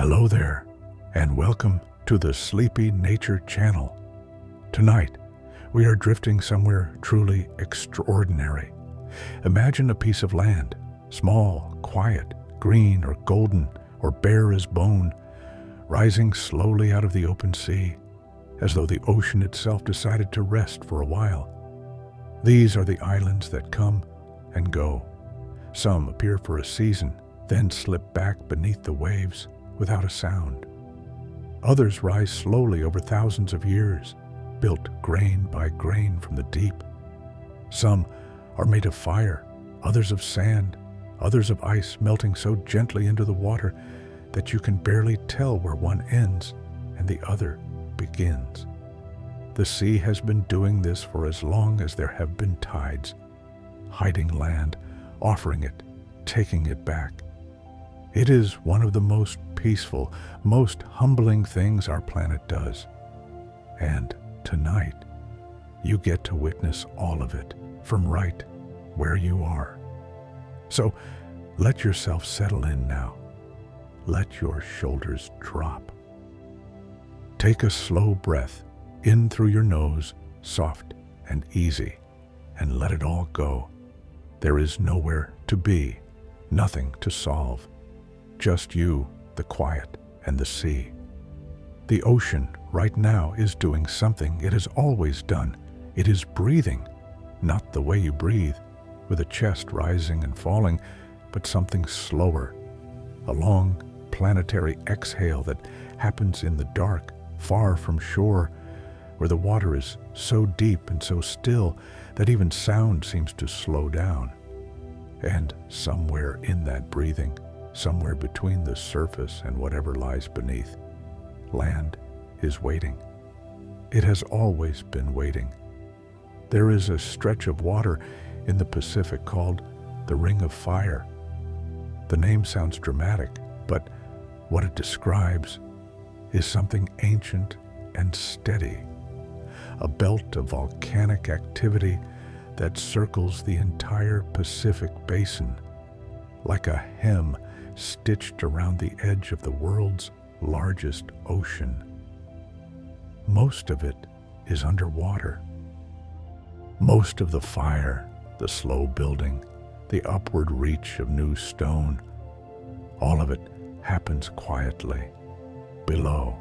Hello there, and welcome to the Sleepy Nature Channel. Tonight, we are drifting somewhere truly extraordinary. Imagine a piece of land, small, quiet, green or golden, or bare as bone, rising slowly out of the open sea, as though the ocean itself decided to rest for a while. These are the islands that come and go. Some appear for a season, then slip back beneath the waves without a sound. Others rise slowly over thousands of years, built grain by grain from the deep. Some are made of fire, others of sand, others of ice melting so gently into the water that you can barely tell where one ends and the other begins. The sea has been doing this for as long as there have been tides, hiding land, offering it, taking it back. It is one of the most peaceful, most humbling things our planet does. And tonight, you get to witness all of it from right where you are. So let yourself settle in now. Let your shoulders drop. Take a slow breath in through your nose, soft and easy, and let it all go. There is nowhere to be, nothing to solve. Just you, the quiet, and the sea. The ocean right now is doing something it has always done. It is breathing, not the way you breathe, with a chest rising and falling, but something slower. A long, planetary exhale that happens in the dark, far from shore, where the water is so deep and so still that even sound seems to slow down. And somewhere in that breathing, somewhere between the surface and whatever lies beneath, land is waiting. It has always been waiting. There is a stretch of water in the Pacific called the Ring of Fire. The name sounds dramatic, but what it describes is something ancient and steady. A belt of volcanic activity that circles the entire Pacific basin, like a hem stitched around the edge of the world's largest ocean. Most of it is underwater. Most of the fire, the slow building, the upward reach of new stone, all of it happens quietly, below.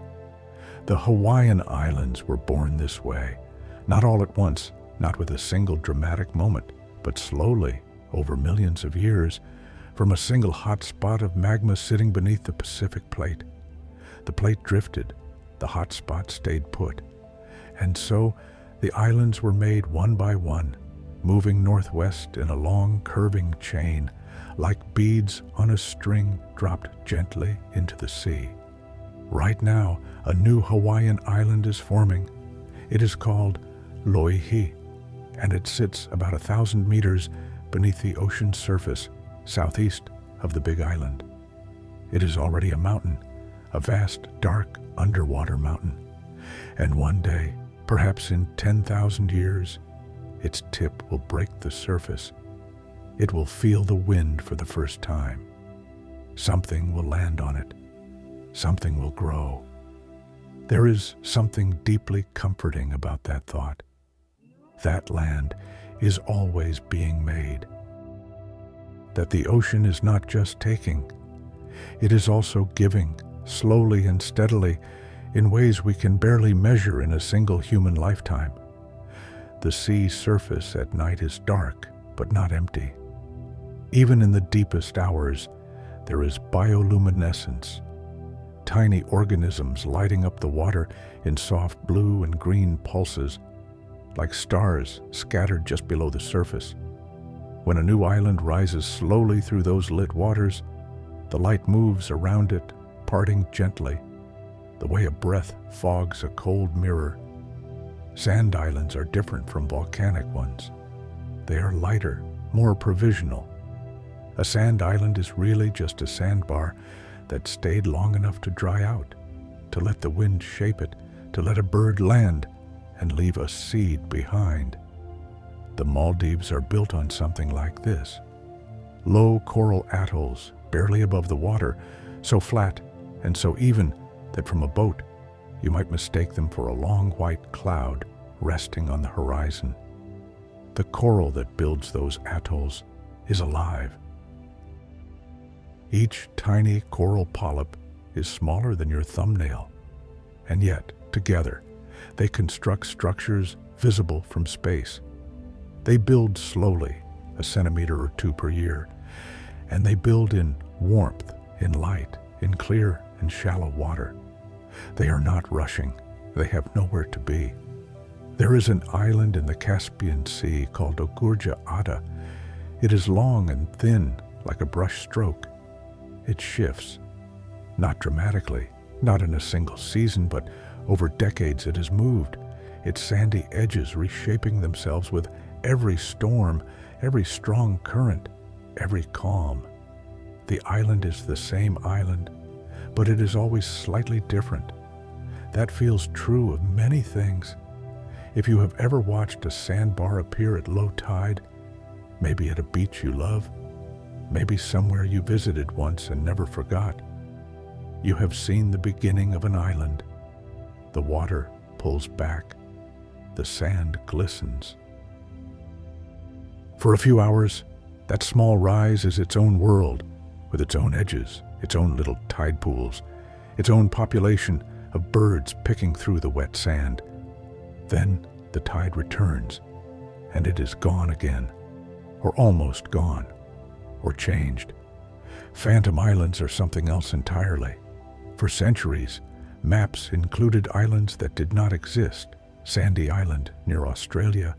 The Hawaiian Islands were born this way, not all at once, not with a single dramatic moment, but slowly, over millions of years, from a single hot spot of magma sitting beneath the Pacific plate. The plate drifted, the hot spot stayed put, and so the islands were made one by one, moving northwest in a long curving chain, like beads on a string dropped gently into the sea. Right now, a new Hawaiian island is forming. It is called Loihi, and it sits about 1,000 meters beneath the ocean's surface, southeast of the Big Island. It is already a mountain, a vast, dark, underwater mountain. And one day, perhaps in 10,000 years, its tip will break the surface. It will feel the wind for the first time. Something will land on it. Something will grow. There is something deeply comforting about that thought. That land is always being made. That the ocean is not just taking, it is also giving, slowly and steadily, in ways we can barely measure in a single human lifetime. The sea surface at night is dark, but not empty. Even in the deepest hours, there is bioluminescence, tiny organisms lighting up the water in soft blue and green pulses, like stars scattered just below the surface. When a new island rises slowly through those lit waters, the light moves around it, parting gently, the way a breath fogs a cold mirror. Sand islands are different from volcanic ones. They are lighter, more provisional. A sand island is really just a sandbar that stayed long enough to dry out, to let the wind shape it, to let a bird land and leave a seed behind. The Maldives are built on something like this. Low coral atolls, barely above the water, so flat and so even that from a boat you might mistake them for a long white cloud resting on the horizon. The coral that builds those atolls is alive. Each tiny coral polyp is smaller than your thumbnail, and yet, together, they construct structures visible from space. They build slowly, a centimeter or two per year, and they build in warmth, in light, in clear and shallow water. They are not rushing. They have nowhere to be. There is an island in the Caspian Sea called Ogurja Ada. It is long and thin, like a brush stroke. It shifts, not dramatically, not in a single season, but over decades it has moved, its sandy edges reshaping themselves with every storm, every strong current, every calm. The island is the same island, but it is always slightly different. That feels true of many things. If you have ever watched a sandbar appear at low tide, maybe at a beach you love, maybe somewhere you visited once and never forgot, you have seen the beginning of an island. The water pulls back. The sand glistens. For a few hours, that small rise is its own world, with its own edges, its own little tide pools, its own population of birds picking through the wet sand. Then the tide returns, and it is gone again, or almost gone, or changed. Phantom islands are something else entirely. For centuries, maps included islands that did not exist: Sandy Island near Australia,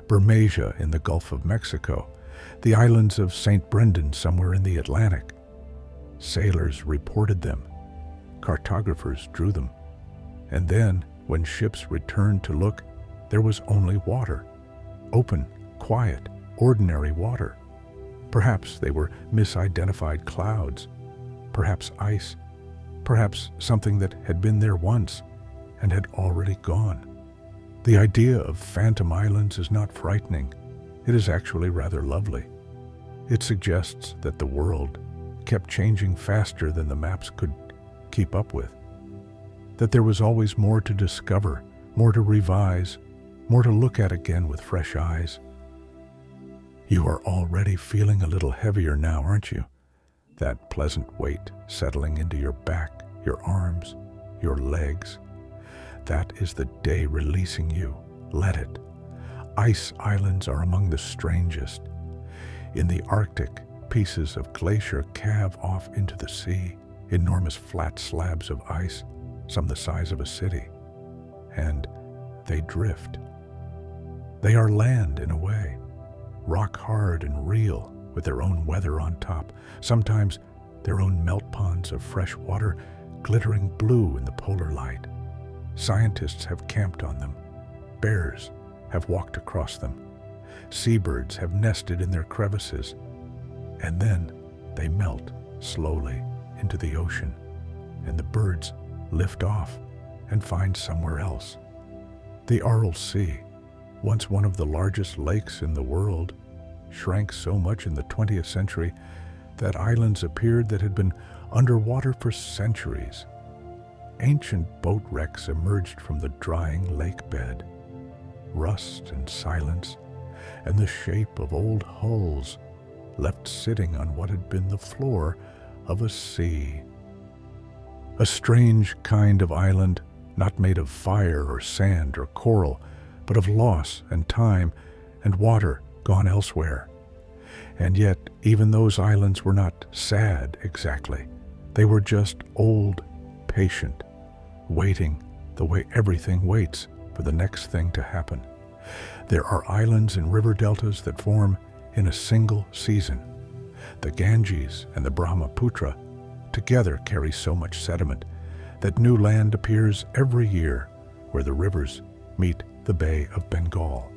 Bermeja in the Gulf of Mexico, the islands of St. Brendan somewhere in the Atlantic. Sailors reported them. Cartographers drew them. And then, when ships returned to look, there was only water. Open, quiet, ordinary water. Perhaps they were misidentified clouds. Perhaps ice. Perhaps something that had been there once and had already gone. The idea of phantom islands is not frightening. It is actually rather lovely. It suggests that the world kept changing faster than the maps could keep up with. That there was always more to discover, more to revise, more to look at again with fresh eyes. You are already feeling a little heavier now, aren't you? That pleasant weight settling into your back, your arms, your legs. That is the day releasing you. Let it. Ice islands are among the strangest. In the Arctic, pieces of glacier calve off into the sea, enormous flat slabs of ice, some the size of a city, and they drift. They are land in a way, rock hard and real, with their own weather on top, sometimes their own melt ponds of fresh water glittering blue in the polar light. Scientists have camped on them. Bears have walked across them. Seabirds have nested in their crevices. And then they melt slowly into the ocean, and the birds lift off and find somewhere else. The Aral Sea, once one of the largest lakes in the world, shrank so much in the 20th century that islands appeared that had been underwater for centuries. Ancient boat wrecks emerged from the drying lake bed. Rust and silence, and the shape of old hulls left sitting on what had been the floor of a sea. A strange kind of island, not made of fire or sand or coral, but of loss and time and water gone elsewhere. And yet, even those islands were not sad exactly. They were just old, patient, waiting the way everything waits for the next thing to happen. There are islands and river deltas that form in a single season. The Ganges and the Brahmaputra together carry so much sediment that new land appears every year where the rivers meet the Bay of Bengal.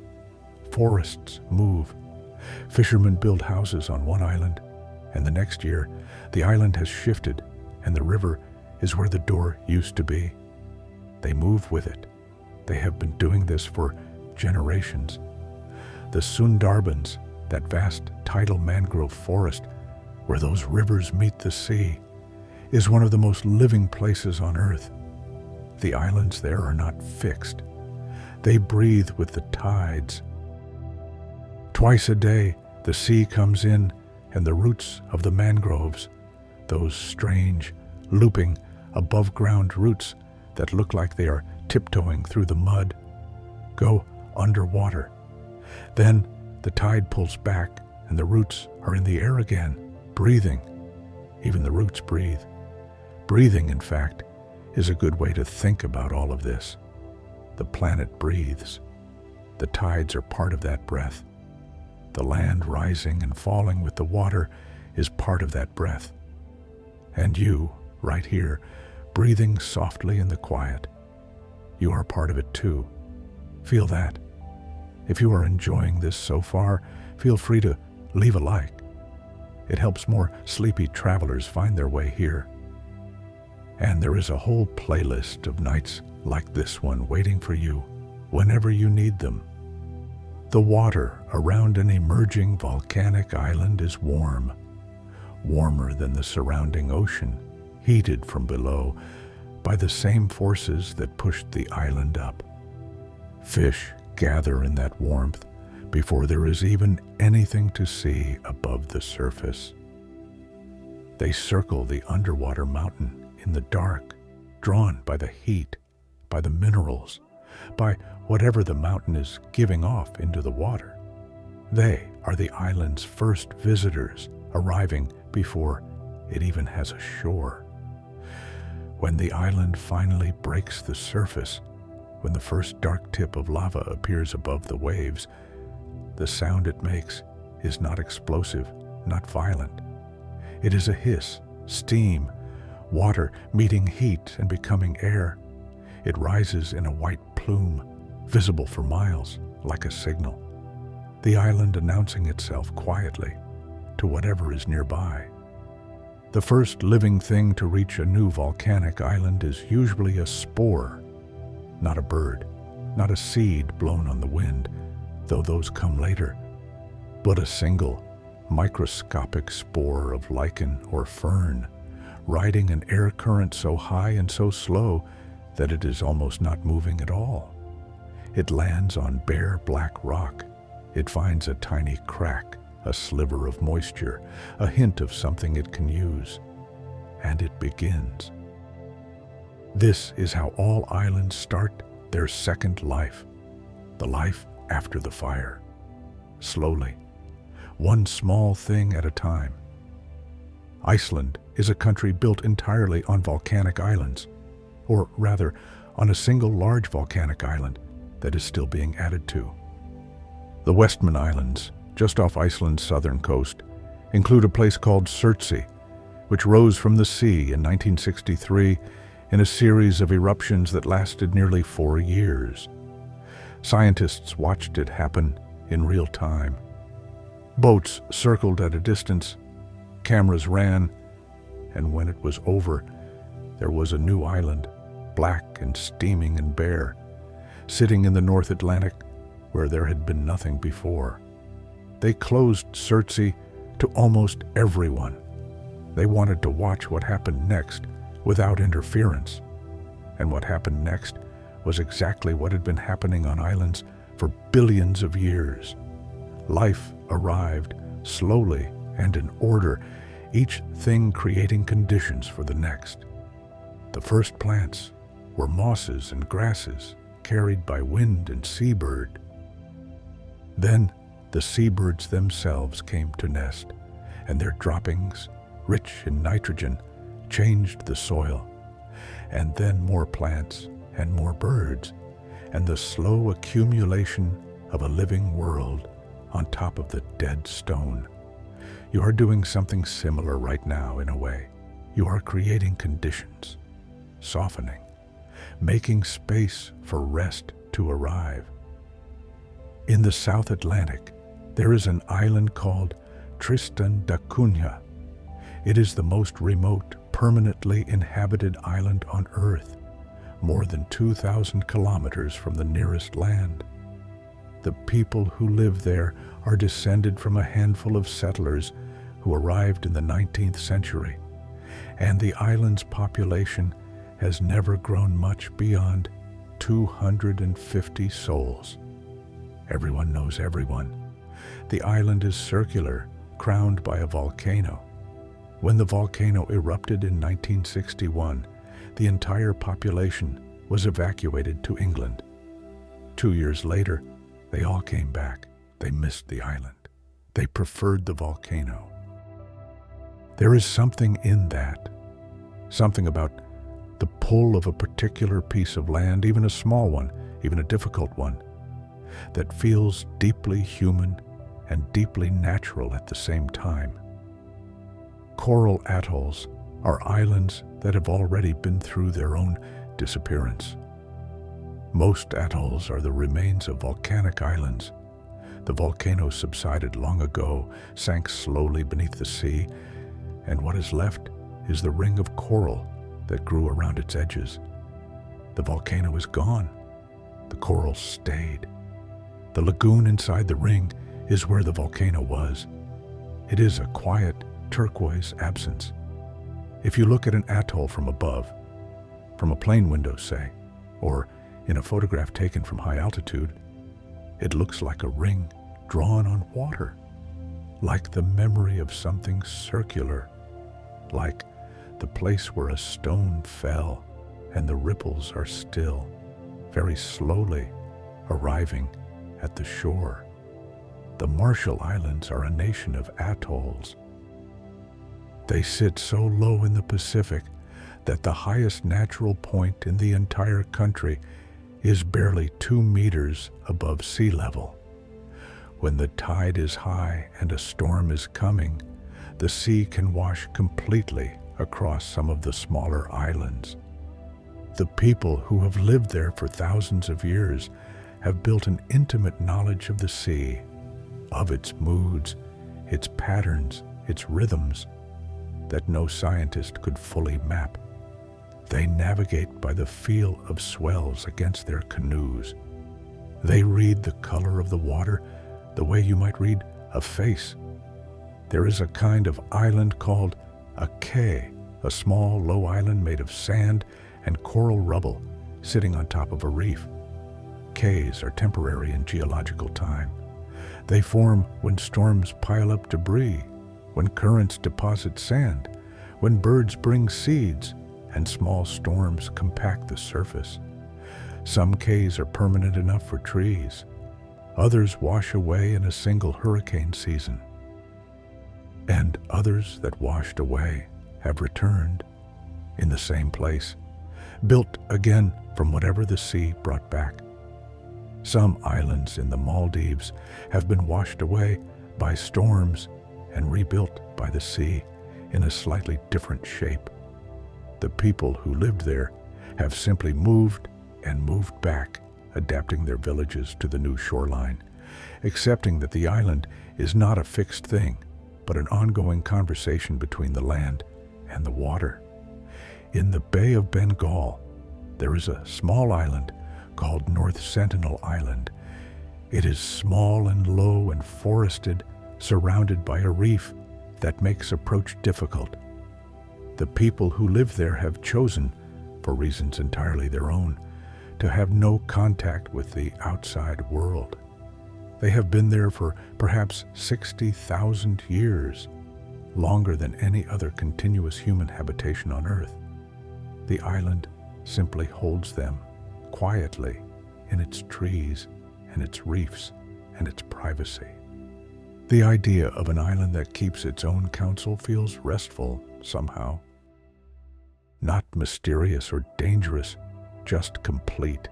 Forests move. Fishermen build houses on one island, and the next year the island has shifted and the river is where the door used to be. They move with it. They have been doing this for generations. The Sundarbans, that vast tidal mangrove forest where those rivers meet the sea, is one of the most living places on Earth. The islands there are not fixed. They breathe with the tides. Twice a day, the sea comes in, and the roots of the mangroves, those strange, looping, above-ground roots that look like they are tiptoeing through the mud, go underwater. Then the tide pulls back, and the roots are in the air again, breathing. Even the roots breathe. Breathing, in fact, is a good way to think about all of this. The planet breathes. The tides are part of that breath. The land rising and falling with the water is part of that breath. And you, right here, breathing softly in the quiet, you are part of it too. Feel that. If you are enjoying this so far, feel free to leave a like. It helps more sleepy travelers find their way here. And there is a whole playlist of nights like this one waiting for you whenever you need them. The water around an emerging volcanic island is warm, warmer than the surrounding ocean, heated from below by the same forces that pushed the island up. Fish gather in that warmth before there is even anything to see above the surface. They circle the underwater mountain in the dark, drawn by the heat, by the minerals, by whatever the mountain is giving off into the water. They are the island's first visitors, arriving before it even has a shore. When the island finally breaks the surface, when the first dark tip of lava appears above the waves, the sound it makes is not explosive, not violent. It is a hiss, steam, water meeting heat and becoming air. It rises in a white plume, visible for miles, like a signal. The island announcing itself quietly to whatever is nearby. The first living thing to reach a new volcanic island is usually a spore, not a bird, not a seed blown on the wind, though those come later, but a single, microscopic spore of lichen or fern, riding an air current so high and so slow that it is almost not moving at all. It lands on bare black rock. It finds a tiny crack, a sliver of moisture, a hint of something it can use, and it begins. This is how all islands start their second life, the life after the fire. Slowly, one small thing at a time. Iceland is a country built entirely on volcanic islands, or rather, on a single large volcanic island that is still being added to. The Westman Islands, just off Iceland's southern coast, include a place called Surtsey, which rose from the sea in 1963 in a series of eruptions that lasted nearly 4 years. Scientists watched it happen in real time. Boats circled at a distance, cameras ran, and when it was over, there was a new island, black and steaming and bare, sitting in the North Atlantic where there had been nothing before. They closed Surtsey to almost everyone. They wanted to watch what happened next without interference. And what happened next was exactly what had been happening on islands for billions of years. Life arrived slowly and in order, each thing creating conditions for the next. The first plants were mosses and grasses carried by wind and seabird. Then the seabirds themselves came to nest, and their droppings, rich in nitrogen, changed the soil. And then more plants and more birds, and the slow accumulation of a living world on top of the dead stone. You are doing something similar right now in a way. You are creating conditions, softening, making space for rest to arrive. In the South Atlantic, there is an island called Tristan da Cunha. It is the most remote, permanently inhabited island on Earth, more than 2,000 kilometers from the nearest land. The people who live there are descended from a handful of settlers who arrived in the 19th century, and the island's population has never grown much beyond 250 souls. Everyone knows everyone. The island is circular, crowned by a volcano. When the volcano erupted in 1961, the entire population was evacuated to England. 2 years later, they all came back. They missed the island. They preferred the volcano. There is something in that, something about the pull of a particular piece of land, even a small one, even a difficult one, that feels deeply human and deeply natural at the same time. Coral atolls are islands that have already been through their own disappearance. Most atolls are the remains of volcanic islands. The volcano subsided long ago, sank slowly beneath the sea, and what is left is the ring of coral that grew around its edges. The volcano is gone. The coral stayed. The lagoon inside the ring is where the volcano was. It is a quiet, turquoise absence. If you look at an atoll from above, from a plane window, say, or in a photograph taken from high altitude, it looks like a ring drawn on water, like the memory of something circular, like the place where a stone fell and the ripples are still, very slowly arriving at the shore. The Marshall Islands are a nation of atolls. They sit so low in the Pacific that the highest natural point in the entire country is barely 2 meters above sea level. When the tide is high and a storm is coming, the sea can wash completely across some of the smaller islands. The people who have lived there for thousands of years have built an intimate knowledge of the sea, of its moods, its patterns, its rhythms, that no scientist could fully map. They navigate by the feel of swells against their canoes. They read the color of the water the way you might read a face. There is a kind of island called a cay, a small, low island made of sand and coral rubble sitting on top of a reef. Cays are temporary in geological time. They form when storms pile up debris, when currents deposit sand, when birds bring seeds, and small storms compact the surface. Some cays are permanent enough for trees. Others wash away in a single hurricane season. And others that washed away have returned in the same place, built again from whatever the sea brought back. Some islands in the Maldives have been washed away by storms and rebuilt by the sea in a slightly different shape. The people who lived there have simply moved and moved back, adapting their villages to the new shoreline, accepting that the island is not a fixed thing, but an ongoing conversation between the land and the water. In the Bay of Bengal, there is a small island called North Sentinel Island. It is small and low and forested, surrounded by a reef that makes approach difficult. The people who live there have chosen, for reasons entirely their own, to have no contact with the outside world. They have been there for perhaps 60,000 years, longer than any other continuous human habitation on Earth. The island simply holds them quietly in its trees and its reefs and its privacy. The idea of an island that keeps its own counsel feels restful somehow. Not mysterious or dangerous, just complete.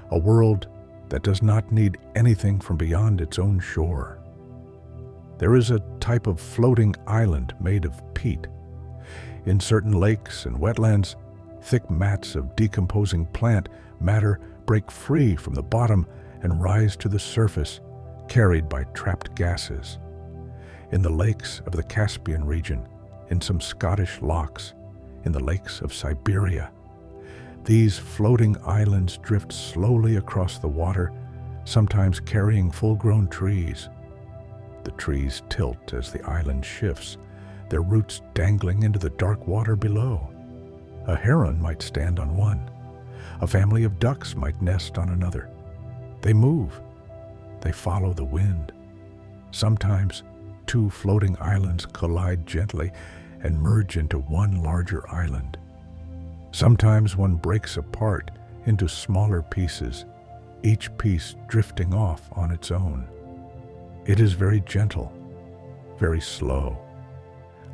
A world that does not need anything from beyond its own shore. There is a type of floating island made of peat. In certain lakes and wetlands, thick mats of decomposing plant matter break free from the bottom and rise to the surface, carried by trapped gases. In the lakes of the Caspian region, in some Scottish lochs, in the lakes of Siberia, these floating islands drift slowly across the water, sometimes carrying full-grown trees. The trees tilt as the island shifts, their roots dangling into the dark water below. A heron might stand on one. A family of ducks might nest on another. They move. They follow the wind. Sometimes two floating islands collide gently and merge into one larger island. Sometimes one breaks apart into smaller pieces, each piece drifting off on its own. It is very gentle, very slow,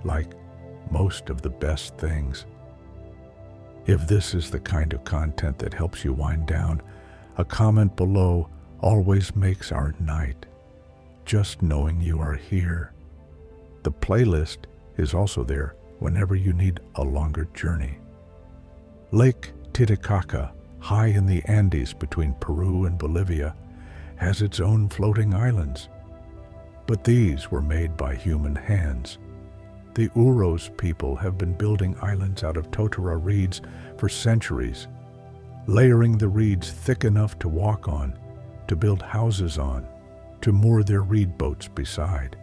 like most of the best things. If this is the kind of content that helps you wind down, a comment below always makes our night. Just knowing you are here. The playlist is also there whenever you need a longer journey. Lake Titicaca, high in the Andes between Peru and Bolivia, has its own floating islands. But these were made by human hands. The Uros people have been building islands out of totara reeds for centuries, layering the reeds thick enough to walk on, to build houses on, to moor their reed boats beside.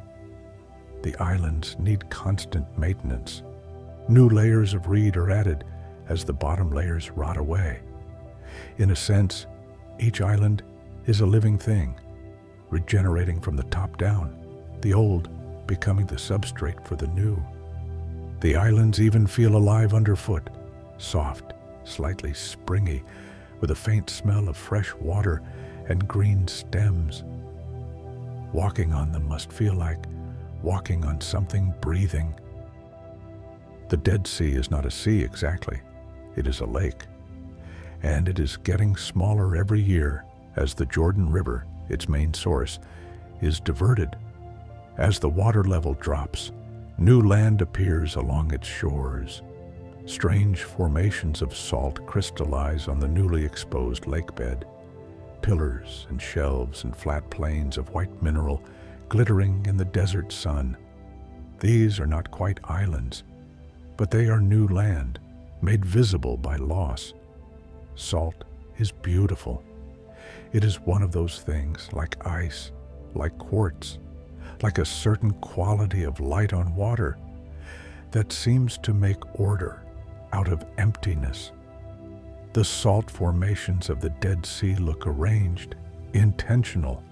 The islands need constant maintenance. New layers of reed are added as the bottom layers rot away. In a sense, each island is a living thing, regenerating from the top down, the old becoming the substrate for the new. The islands even feel alive underfoot, soft, slightly springy, with a faint smell of fresh water and green stems. Walking on them must feel like walking on something breathing. The Dead Sea is not a sea exactly. It is a lake. And it is getting smaller every year as the Jordan River, its main source, is diverted. As the water level drops, new land appears along its shores. Strange formations of salt crystallize on the newly exposed lake bed. Pillars and shelves and flat plains of white mineral glittering in the desert sun. These are not quite islands, but they are new land, made visible by loss. Salt is beautiful. It is one of those things, like ice, like quartz, like a certain quality of light on water, that seems to make order out of emptiness. The salt formations of the Dead Sea look arranged, intentional,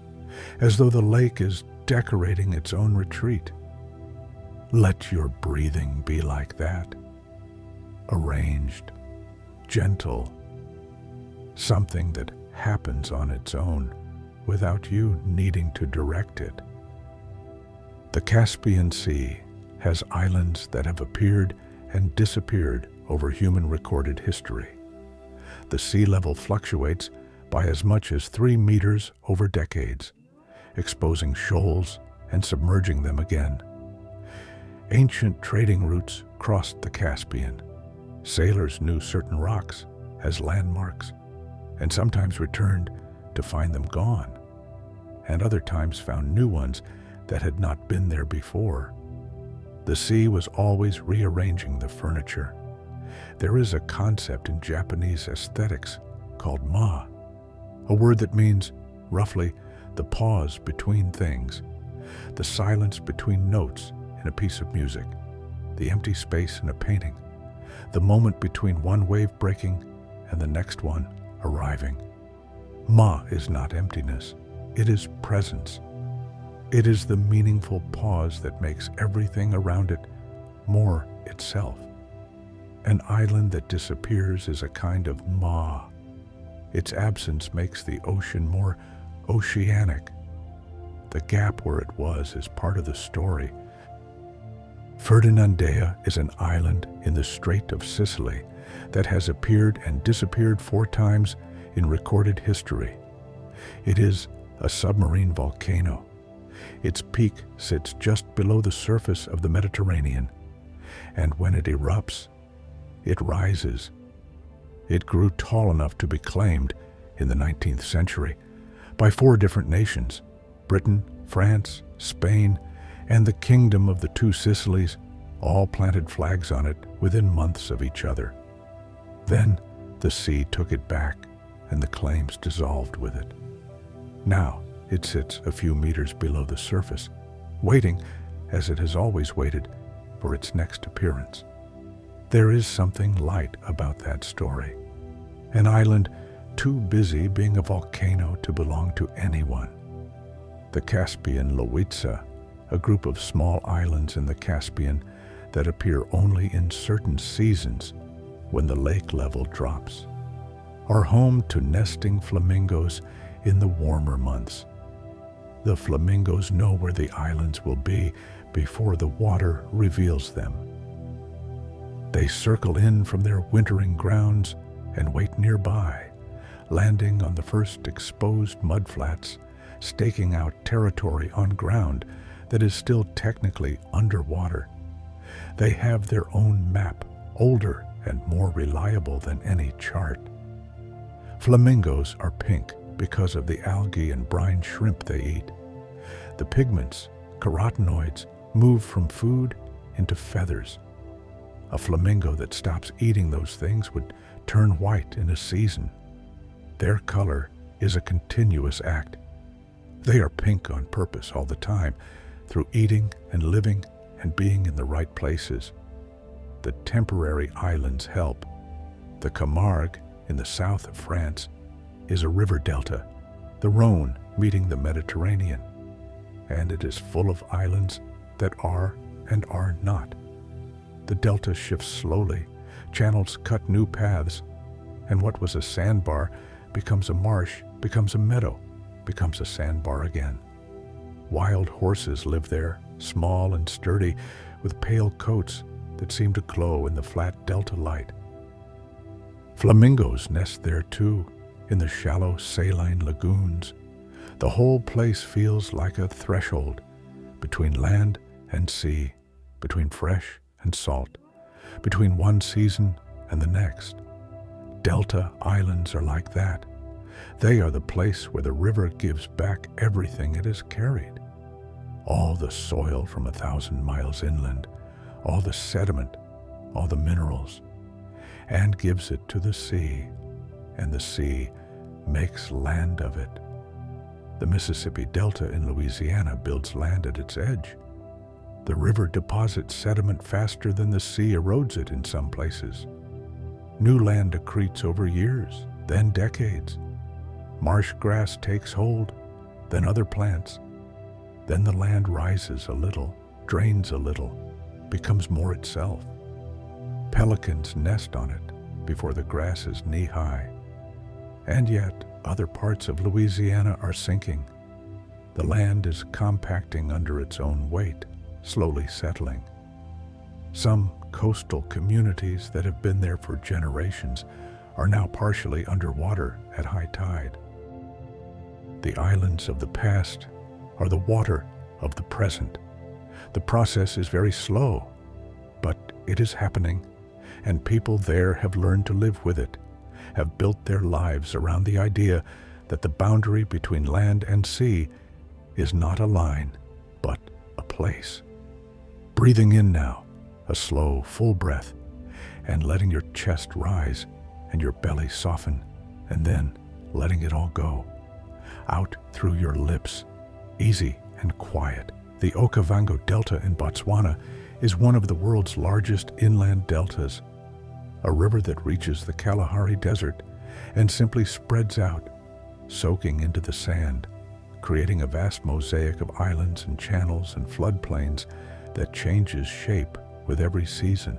as though the lake is decorating its own retreat. Let your breathing be like that. Arranged, gentle, something that happens on its own without you needing to direct it. The Caspian Sea has islands that have appeared and disappeared over human recorded history. The sea level fluctuates by as much as 3 meters over decades, exposing shoals and submerging them again. Ancient trading routes crossed the Caspian. Sailors knew certain rocks as landmarks, and sometimes returned to find them gone, and other times found new ones that had not been there before. The sea was always rearranging the furniture. There is a concept in Japanese aesthetics called ma, a word that means, roughly, the pause between things, the silence between notes in a piece of music, the empty space in a painting, the moment between one wave breaking and the next one arriving. Ma is not emptiness, it is presence. It is the meaningful pause that makes everything around it more itself. An island that disappears is a kind of ma. Its absence makes the ocean more oceanic. The gap where it was is part of the story. Ferdinandea is an island in the Strait of Sicily that has appeared and disappeared 4 times in recorded history. It is a submarine volcano. Its peak sits just below the surface of the Mediterranean, and when it erupts, it rises. It grew tall enough to be claimed in the 19th century by 4 different nations: Britain, France, Spain, and the Kingdom of the Two Sicilies, all planted flags on it within months of each other. Then the sea took it back, and the claims dissolved with it. Now it sits a few meters below the surface, waiting, as it has always waited, for its next appearance. There is something light about that story. An island too busy being a volcano to belong to anyone. The Caspian Loitsa, a group of small islands in the Caspian that appear only in certain seasons when the lake level drops, are home to nesting flamingos in the warmer months. The flamingos know where the islands will be before the water reveals them. They circle in from their wintering grounds and wait nearby, landing on the first exposed mudflats, staking out territory on ground that is still technically underwater. They have their own map, older and more reliable than any chart. Flamingos are pink because of the algae and brine shrimp they eat. The pigments, carotenoids, move from food into feathers. A flamingo that stops eating those things would turn white in a season. Their color is a continuous act. They are pink on purpose all the time, through eating and living and being in the right places. The temporary islands help. The Camargue, in the south of France, is a river delta, the Rhone meeting the Mediterranean, and it is full of islands that are and are not. The delta shifts slowly, channels cut new paths, and what was a sandbar becomes a marsh, becomes a meadow, becomes a sandbar again. Wild horses live there, small and sturdy, with pale coats that seem to glow in the flat delta light. Flamingos nest there too, in the shallow saline lagoons. The whole place feels like a threshold between land and sea, between fresh and salt, between one season and the next. Delta islands are like that. They are the place where the river gives back everything it has carried. All the soil from 1,000 miles inland, all the sediment, all the minerals, and gives it to the sea, and the sea makes land of it. The Mississippi Delta in Louisiana builds land at its edge. The river deposits sediment faster than the sea erodes it in some places. New land accretes over years, then decades. Marsh grass takes hold, then other plants. Then the land rises a little, drains a little, becomes more itself. Pelicans nest on it before the grass is knee-high. And yet, other parts of Louisiana are sinking. The land is compacting under its own weight, slowly settling. Some coastal communities that have been there for generations are now partially underwater at high tide. The islands of the past are the water of the present. The process is very slow, but it is happening, and people there have learned to live with it, have built their lives around the idea that the boundary between land and sea is not a line, but a place. Breathing in now, a slow, full breath, and letting your chest rise and your belly soften, and then letting it all go. Out through your lips, easy and quiet. The Okavango Delta in Botswana is one of the world's largest inland deltas, a river that reaches the Kalahari Desert and simply spreads out, soaking into the sand, creating a vast mosaic of islands and channels and floodplains that changes shape with every season.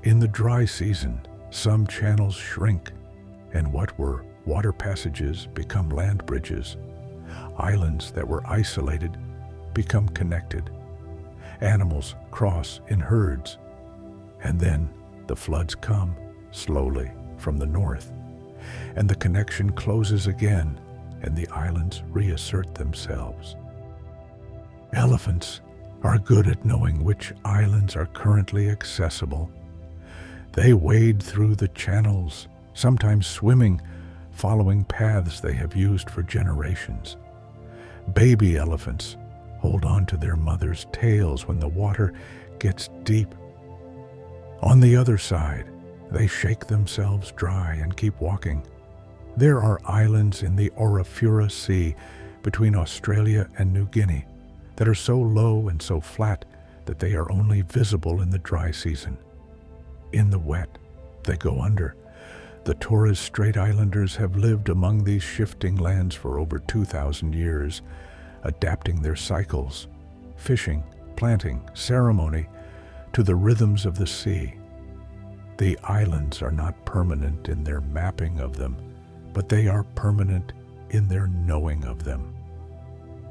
In the dry season, some channels shrink, and what were water passages become land bridges. Islands that were isolated become connected. Animals cross in herds, and then the floods come slowly from the north, and the connection closes again, and the islands reassert themselves. Elephants are good at knowing which islands are currently accessible. They wade through the channels, sometimes swimming, following paths they have used for generations. Baby elephants hold on to their mothers' tails when the water gets deep. On the other side, they shake themselves dry and keep walking. There are islands in the Orafura Sea between Australia and New Guinea that are so low and so flat that they are only visible in the dry season. In the wet, they go under. The Torres Strait Islanders have lived among these shifting lands for over 2,000 years, adapting their cycles, fishing, planting, ceremony, to the rhythms of the sea. The islands are not permanent in their mapping of them, but they are permanent in their knowing of them.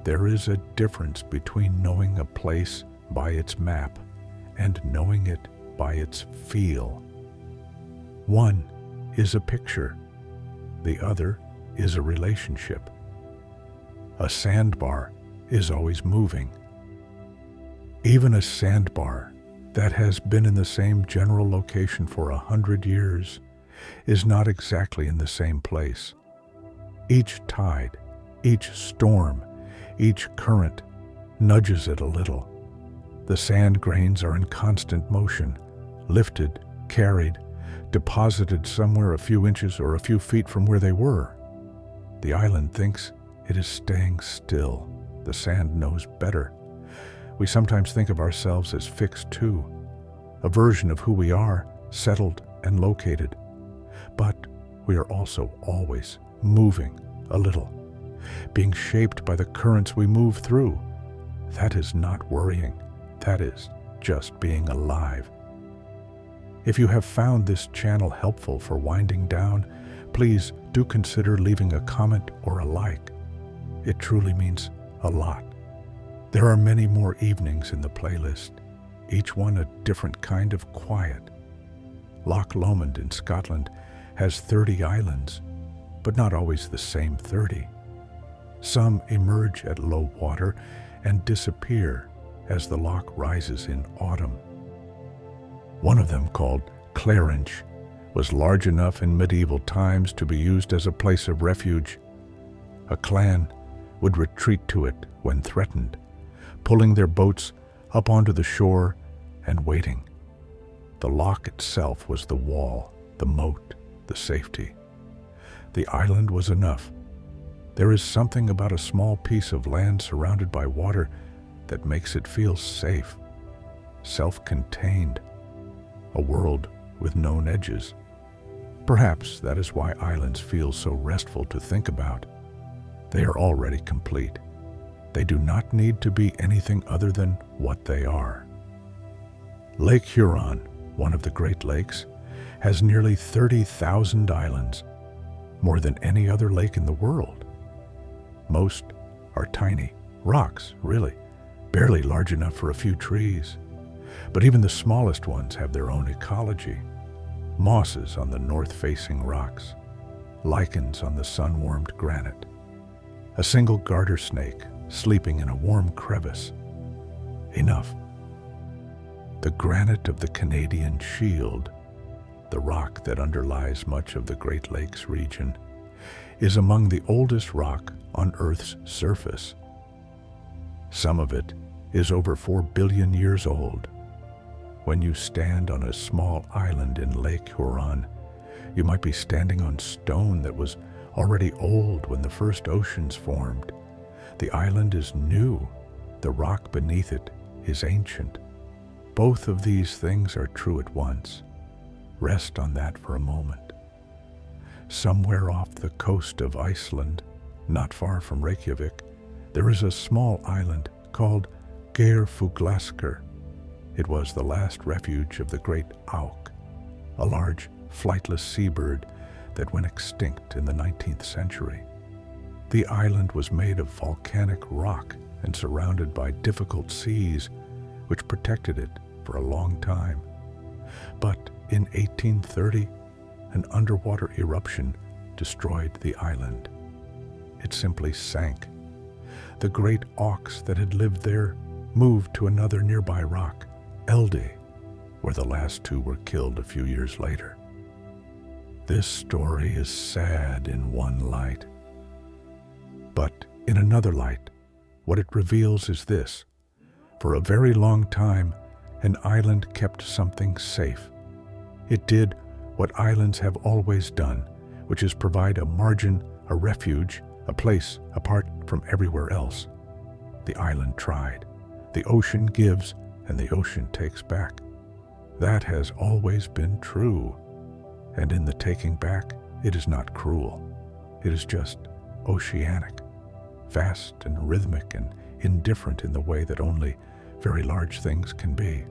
There is a difference between knowing a place by its map and knowing it by its feel. One is a picture, the other is a relationship. A sandbar is always moving. Even a sandbar that has been in the same general location for 100 years is not exactly in the same place. Each tide, each storm, each current nudges it a little. The sand grains are in constant motion, lifted, carried, deposited somewhere a few inches or a few feet from where they were. The island thinks it is staying still. The sand knows better. We sometimes think of ourselves as fixed too, a version of who we are, settled and located. But we are also always moving a little, being shaped by the currents we move through. That is not worrying. That is just being alive. If you have found this channel helpful for winding down, please do consider leaving a comment or a like. It truly means a lot. There are many more evenings in the playlist, each one a different kind of quiet. Loch Lomond in Scotland has 30 islands, but not always the same 30. Some emerge at low water and disappear as the loch rises in autumn. One of them, called Clarinch, was large enough in medieval times to be used as a place of refuge. A clan would retreat to it when threatened, pulling their boats up onto the shore and waiting. The loch itself was the wall, the moat, the safety. The island was enough. There is something about a small piece of land surrounded by water that makes it feel safe, self-contained, a world with known edges. Perhaps that is why islands feel so restful to think about. They are already complete. They do not need to be anything other than what they are. Lake Huron, one of the Great Lakes, has nearly 30,000 islands, more than any other lake in the world. Most are tiny, rocks, really, barely large enough for a few trees. But even the smallest ones have their own ecology. Mosses on the north-facing rocks, lichens on the sun-warmed granite, a single garter snake sleeping in a warm crevice. Enough. The granite of the Canadian Shield, the rock that underlies much of the Great Lakes region, is among the oldest rock on Earth's surface. Some of it is over 4 billion years old. When you stand on a small island in Lake Huron, you might be standing on stone that was already old when the first oceans formed. The island is new. The rock beneath it is ancient. Both of these things are true at once. Rest on that for a moment. Somewhere off the coast of Iceland, not far from Reykjavik, there is a small island called Geirfuglasker. It was the last refuge of the great auk, a large, flightless seabird that went extinct in the 19th century. The island was made of volcanic rock and surrounded by difficult seas, which protected it for a long time. But in 1830, an underwater eruption destroyed the island. It simply sank. The great auks that had lived there moved to another nearby rock, Elde, where the last two were killed a few years later. This story is sad in one light. But in another light, what it reveals is this. For a very long time, an island kept something safe. It did what islands have always done, which is provide a margin, a refuge, a place apart from everywhere else. The island tried. The ocean gives, and the ocean takes back. That has always been true, and in the taking back, it is not cruel. It is just oceanic, vast and rhythmic and indifferent in the way that only very large things can be.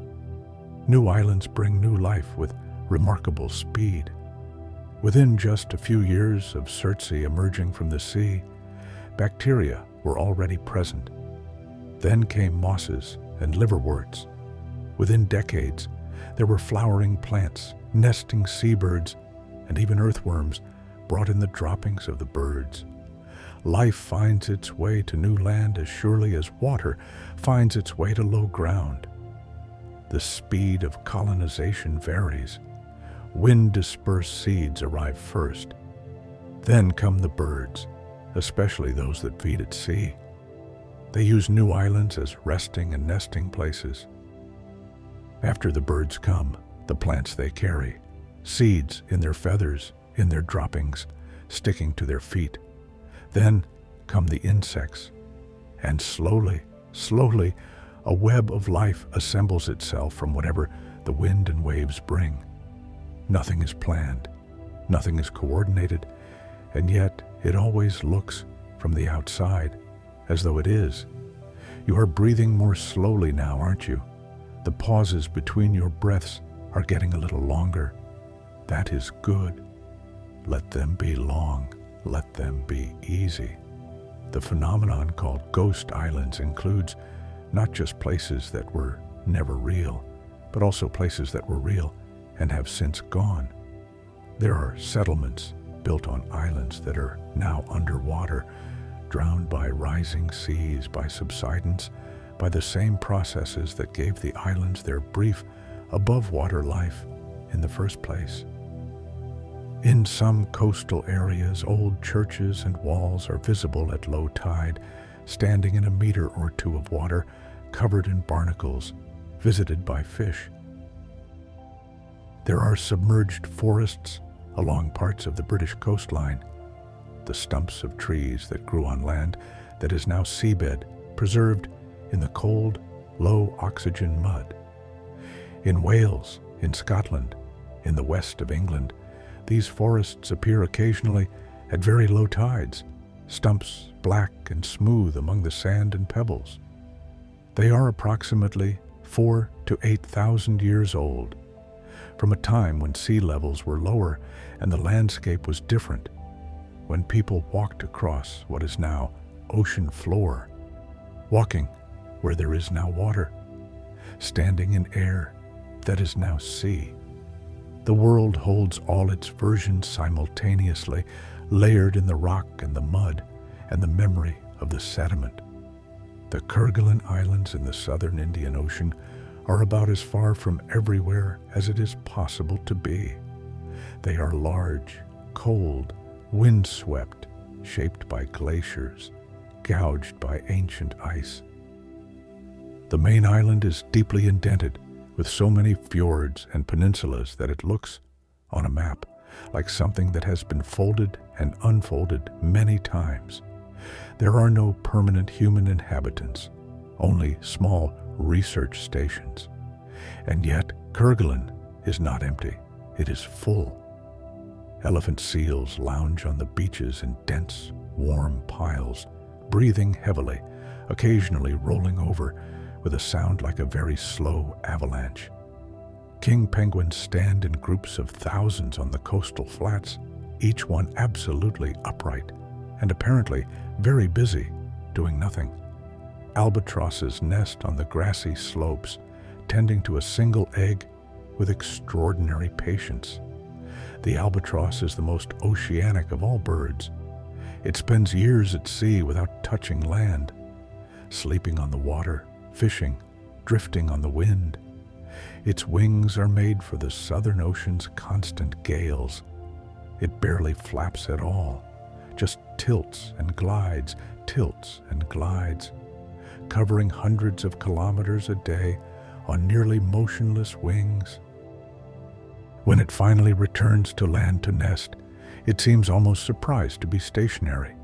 New islands bring new life with remarkable speed. Within just a few years of Surtsey emerging from the sea, bacteria were already present. Then came mosses and liverworts. Within decades, there were flowering plants, nesting seabirds, and even earthworms brought in the droppings of the birds. Life finds its way to new land as surely as water finds its way to low ground. The speed of colonization varies. Wind-dispersed seeds arrive first. Then come the birds, especially those that feed at sea. They use new islands as resting and nesting places. After the birds come, the plants they carry, seeds in their feathers, in their droppings, sticking to their feet. Then come the insects, and slowly, a web of life assembles itself from whatever the wind and waves bring. Nothing is planned, nothing is coordinated, and yet it always looks from the outside as though it is. You are breathing more slowly now, aren't you? The pauses between your breaths are getting a little longer. That is good. Let them be long. Let them be easy. The phenomenon called ghost islands includes not just places that were never real, but also places that were real and have since gone. There are settlements built on islands that are now underwater, drowned by rising seas, by subsidence, by the same processes that gave the islands their brief above-water life in the first place. In some coastal areas, old churches and walls are visible at low tide, standing in a meter or two of water, covered in barnacles, visited by fish. There are submerged forests along parts of the British coastline, the stumps of trees that grew on land that is now seabed, preserved in the cold, low-oxygen mud. In Wales, in Scotland, in the west of England, these forests appear occasionally at very low tides, stumps black and smooth among the sand and pebbles. They are approximately 4,000 to 8,000 years old, from a time when sea levels were lower and the landscape was different, when people walked across what is now ocean floor, walking where there is now water, standing in air that is now sea. The world holds all its versions simultaneously, layered in the rock and the mud and the memory of the sediment. The Kerguelen Islands in the southern Indian Ocean are about as far from everywhere as it is possible to be. They are large, cold, windswept, shaped by glaciers, gouged by ancient ice. The main island is deeply indented with so many fjords and peninsulas that it looks, on a map, like something that has been folded and unfolded many times. There are no permanent human inhabitants, only small research stations. And yet, Kerguelen is not empty, it is full. Elephant seals lounge on the beaches in dense, warm piles, breathing heavily, occasionally rolling over with a sound like a very slow avalanche. King penguins stand in groups of thousands on the coastal flats, each one absolutely upright and apparently very busy, doing nothing. Albatrosses nest on the grassy slopes, tending to a single egg with extraordinary patience. The albatross is the most oceanic of all birds. It spends years at sea without touching land, sleeping on the water, fishing, drifting on the wind. Its wings are made for the Southern Ocean's constant gales. It barely flaps at all, just tilts and glides, covering hundreds of kilometers a day on nearly motionless wings. When it finally returns to land to nest, it seems almost surprised to be stationary.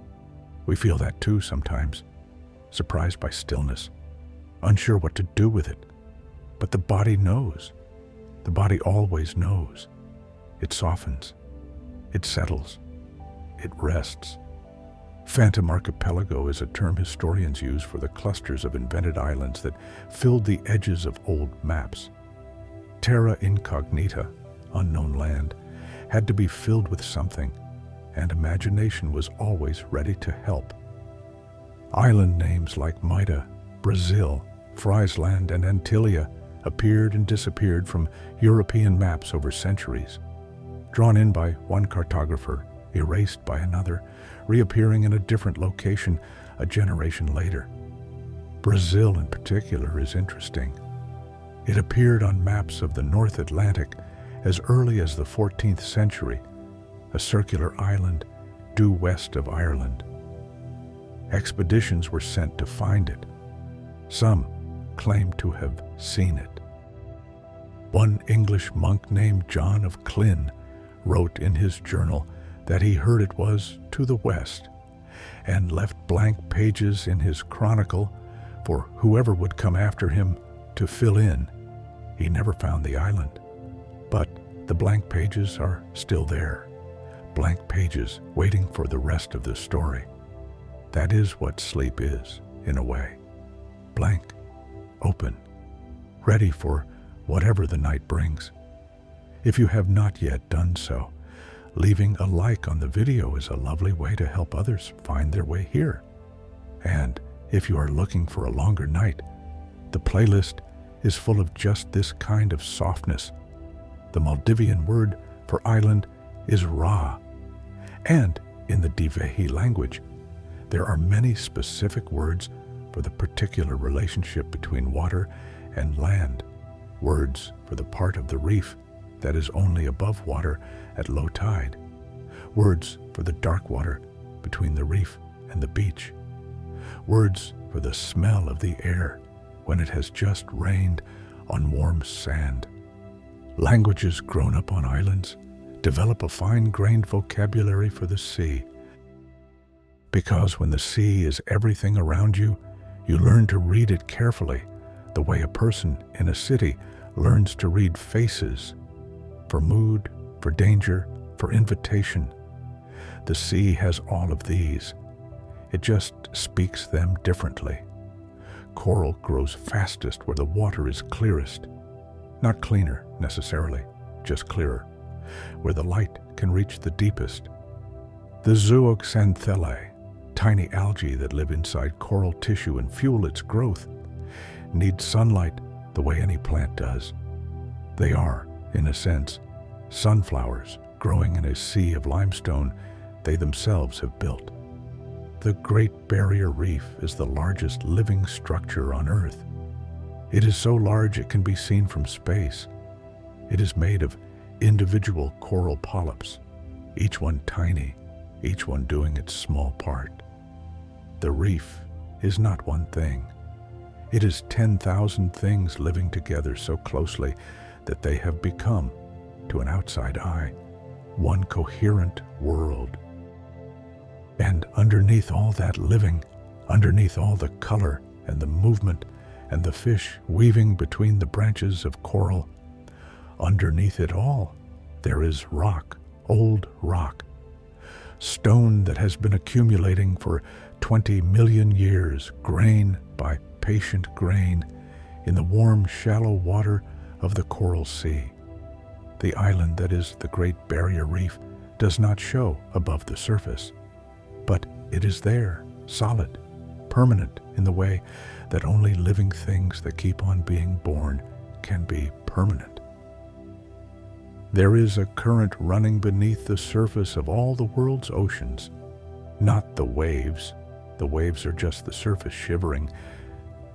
We feel that too sometimes, surprised by stillness, unsure what to do with it. But the body knows. The body always knows. It softens. It settles. It rests. Phantom archipelago is a term historians use for the clusters of invented islands that filled the edges of old maps. Terra incognita, unknown land, had to be filled with something, and imagination was always ready to help. Island names like Maida, Brazil, Friesland, and Antillia appeared and disappeared from European maps over centuries, drawn in by one cartographer, erased by another, reappearing in a different location a generation later. Brazil in particular is interesting. It appeared on maps of the North Atlantic as early as the 14th century, a circular island due west of Ireland. Expeditions were sent to find it. Some claim to have seen it. One English monk named John of Klin wrote in his journal that he heard it was to the west, and left blank pages in his chronicle for whoever would come after him to fill in. He never found the island, but the blank pages are still there, blank pages waiting for the rest of the story. That is what sleep is, in a way. Blank, open, ready for whatever the night brings. If you have not yet done so, leaving a like on the video is a lovely way to help others find their way here. And if you are looking for a longer night, the playlist is full of just this kind of softness. The Maldivian word for island is Ra, and in the Divehi language, there are many specific words for the particular relationship between water and land, words for the part of the reef that is only above water at low tide, words for the dark water between the reef and the beach, words for the smell of the air when it has just rained on warm sand. Languages grown up on islands develop a fine-grained vocabulary for the sea, because when the sea is everything around you, you learn to read it carefully, the way a person in a city learns to read faces, for mood, for danger, for invitation. The sea has all of these. It just speaks them differently. Coral grows fastest where the water is clearest. Not cleaner, necessarily, just clearer, where the light can reach the deepest. The zooxanthellae, tiny algae that live inside coral tissue and fuel its growth, need sunlight the way any plant does. They are, in a sense, sunflowers growing in a sea of limestone they themselves have built. The Great Barrier Reef is the largest living structure on Earth. It is so large it can be seen from space. It is made of individual coral polyps, each one tiny, each one doing its small part. The reef is not one thing. It is 10,000 things living together so closely that they have become, to an outside eye, one coherent world. And underneath all that living, underneath all the color and the movement and the fish weaving between the branches of coral, underneath it all, there is rock, old rock, stone that has been accumulating for 20 million years, grain by patient grain, in the warm, shallow water of the coral sea. The island that is the Great Barrier Reef does not show above the surface, but it is there, solid, permanent in the way that only living things that keep on being born can be permanent. There is a current running beneath the surface of all the world's oceans, not the waves. The waves are just the surface shivering,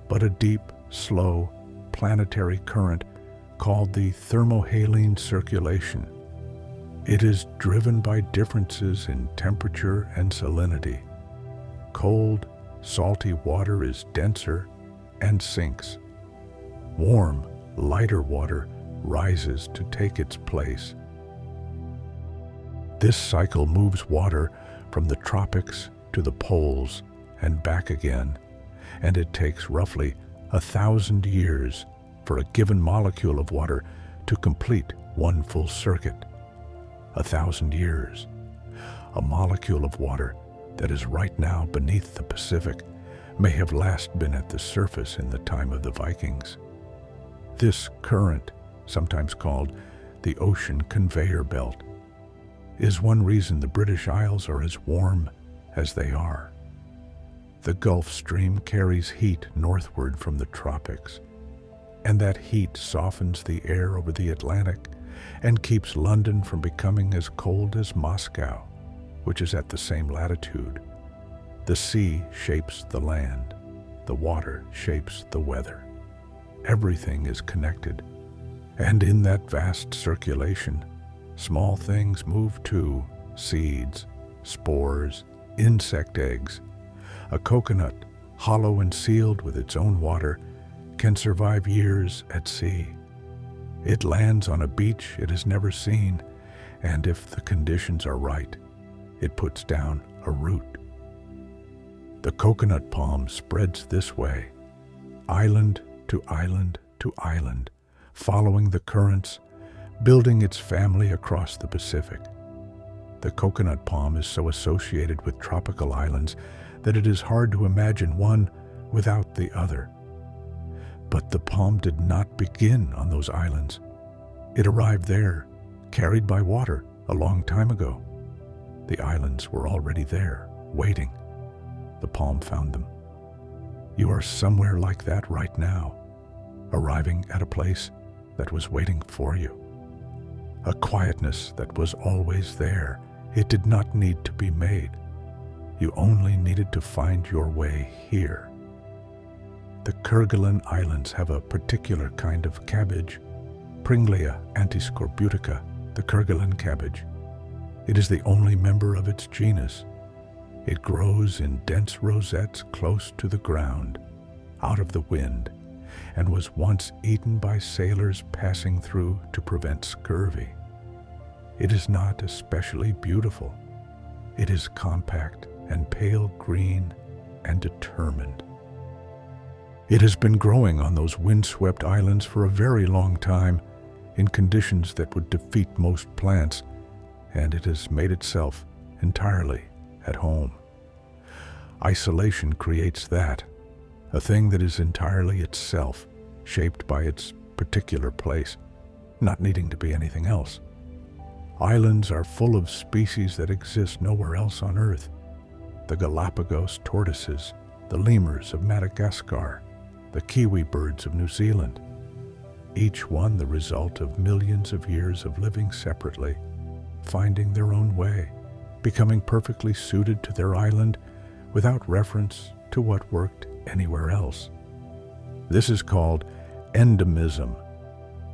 but a deep, slow, planetary current called the thermohaline circulation. It is driven by differences in temperature and salinity. Cold, salty water is denser and sinks. Warm, lighter water rises to take its place. This cycle moves water from the tropics to the poles and back again, and it takes roughly 1,000 years for a given molecule of water to complete one full circuit. 1,000 years. A molecule of water that is right now beneath the Pacific may have last been at the surface in the time of the Vikings. This current, sometimes called the ocean conveyor belt, is one reason the British Isles are as warm as they are. The Gulf Stream carries heat northward from the tropics, and that heat softens the air over the Atlantic and keeps London from becoming as cold as Moscow, which is at the same latitude. The sea shapes the land. The water shapes the weather. Everything is connected. And in that vast circulation, small things move too: seeds, spores, insect eggs. A coconut, hollow and sealed with its own water, can survive years at sea. It lands on a beach it has never seen, and if the conditions are right, it puts down a root. The coconut palm spreads this way, island to island to island, following the currents, building its family across the Pacific. The coconut palm is so associated with tropical islands that it is hard to imagine one without the other. But the palm did not begin on those islands. It arrived there, carried by water, a long time ago. The islands were already there, waiting. The palm found them. You are somewhere like that right now, arriving at a place that was waiting for you. A quietness that was always there. It did not need to be made. You only needed to find your way here. The Kerguelen Islands have a particular kind of cabbage, Pringlia antiscorbutica, the Kerguelen cabbage. It is the only member of its genus. It grows in dense rosettes close to the ground, out of the wind, and was once eaten by sailors passing through to prevent scurvy. It is not especially beautiful. It is compact and pale green and determined. It has been growing on those windswept islands for a very long time, in conditions that would defeat most plants, and it has made itself entirely at home. Isolation creates that, a thing that is entirely itself, shaped by its particular place, not needing to be anything else. Islands are full of species that exist nowhere else on Earth. The Galapagos tortoises, the lemurs of Madagascar, the kiwi birds of New Zealand, each one the result of millions of years of living separately, finding their own way, becoming perfectly suited to their island without reference to what worked anywhere else. This is called endemism,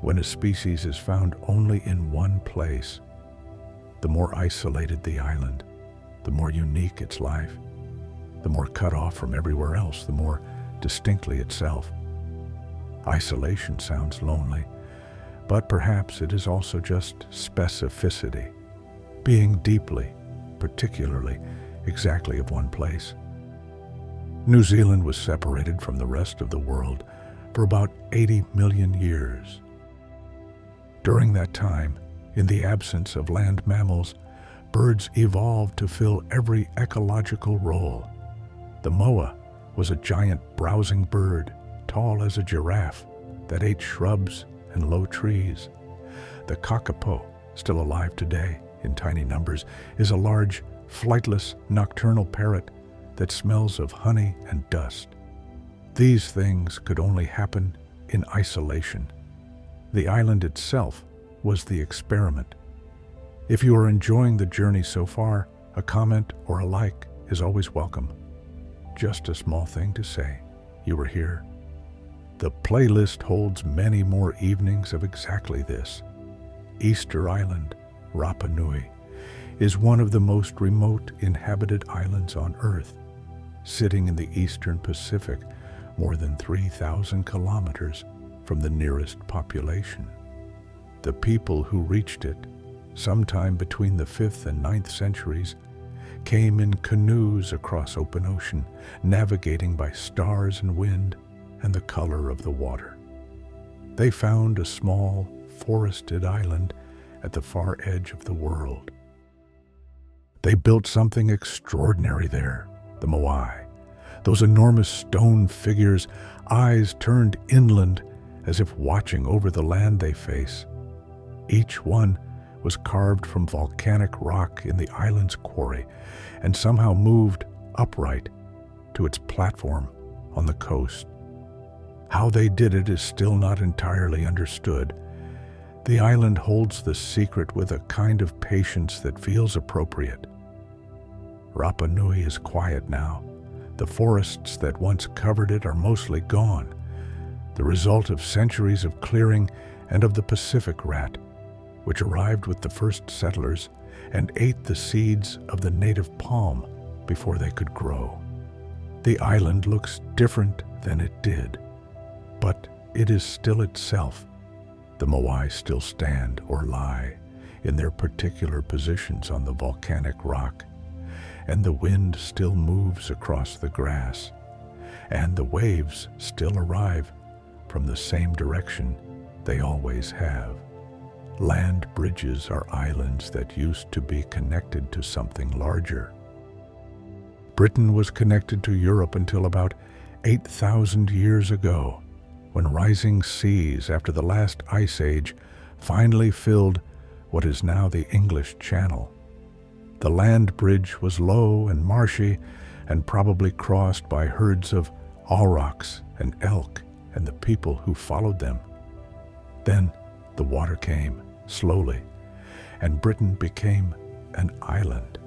when a species is found only in one place. The more isolated the island, the more unique its life. The more cut off from everywhere else, the more distinctly itself. Isolation sounds lonely, but perhaps it is also just specificity, being deeply, particularly, exactly of one place. New Zealand was separated from the rest of the world for about 80 million years. During that time, in the absence of land mammals, birds evolved to fill every ecological role. The moa was a giant browsing bird, tall as a giraffe, that ate shrubs and low trees. The kakapo, still alive today in tiny numbers, is a large, flightless, nocturnal parrot that smells of honey and dust. These things could only happen in isolation. The island itself was the experiment. If you are enjoying the journey so far, a comment or a like is always welcome. Just a small thing to say, you were here. The playlist holds many more evenings of exactly this. Easter Island, Rapa Nui, is one of the most remote inhabited islands on Earth, sitting in the eastern Pacific, more than 3,000 kilometers from the nearest population. The people who reached it, sometime between the 5th and 9th centuries, came in canoes across open ocean, navigating by stars and wind and the color of the water. they found a small, forested island at the far edge of the world. They built something extraordinary there, the Moai. Those enormous stone figures, eyes turned inland as if watching over the land they face. Each one was carved from volcanic rock in the island's quarry and somehow moved upright to its platform on the coast. How they did it is still not entirely understood. The island holds the secret with a kind of patience that feels appropriate. Rapa Nui is quiet now. The forests that once covered it are mostly gone, the result of centuries of clearing and of the Pacific rat, which arrived with the first settlers and ate the seeds of the native palm before they could grow. The island looks different than it did, but it is still itself. The Moai still stand or lie in their particular positions on the volcanic rock, and the wind still moves across the grass, and the waves still arrive from the same direction they always have. Land bridges are islands that used to be connected to something larger. Britain was connected to Europe until about 8,000 years ago, when rising seas after the last ice age finally filled what is now the English Channel. The land bridge was low and marshy and probably crossed by herds of aurochs and elk and the people who followed them. Then the water came, slowly, and Britain became an island.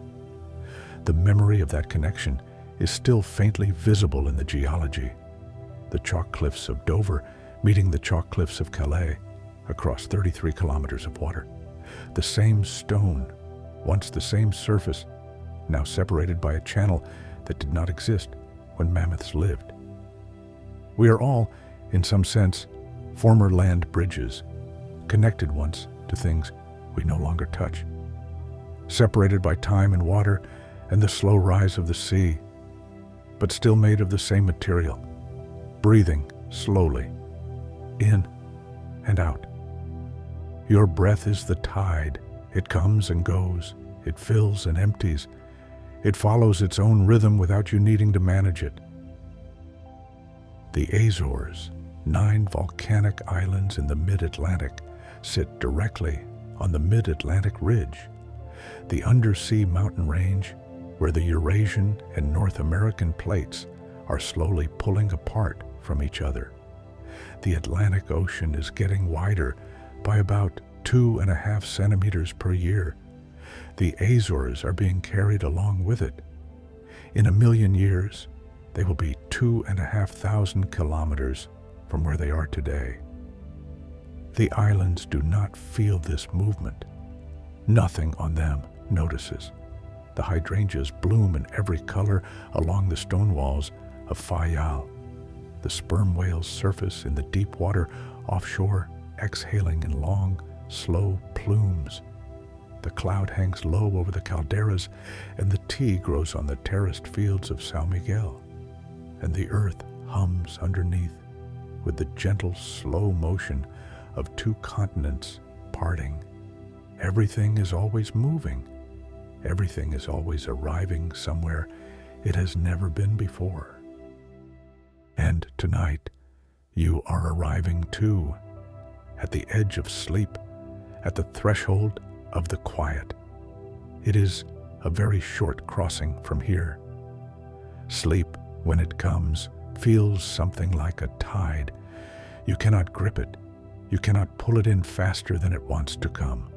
The memory of that connection is still faintly visible in the geology. The chalk cliffs of Dover meeting the chalk cliffs of Calais across 33 kilometers of water. The same stone, once the same surface, now separated by a channel that did not exist when mammoths lived. We are all, in some sense, former land bridges, connected once to things we no longer touch, separated by time and water and the slow rise of the sea, but still made of the same material, breathing slowly, in and out. Your breath is the tide. It comes and goes. It fills and empties. It follows its own rhythm without you needing to manage it. The Azores, 9 volcanic islands in the mid-Atlantic, sit directly on the mid-Atlantic ridge, the undersea mountain range where the Eurasian and North American plates are slowly pulling apart from each other. The Atlantic Ocean is getting wider by about 2.5 centimeters per year. The Azores are being carried along with it. In 1,000,000 years, they will be 2,500 kilometers from where they are today. The islands do not feel this movement. Nothing on them notices. The hydrangeas bloom in every color along the stone walls of Fayal. The sperm whales surface in the deep water offshore, exhaling in long, slow plumes. The cloud hangs low over the calderas, and the tea grows on the terraced fields of São Miguel. And the earth hums underneath with the gentle, slow motion of 2 continents parting. Everything is always moving. Everything is always arriving somewhere it has never been before. And tonight, you are arriving too, at the edge of sleep, at the threshold of the quiet. It is a very short crossing from here. Sleep, when it comes, feels something like a tide. You cannot grip it. You cannot pull it in faster than it wants to come.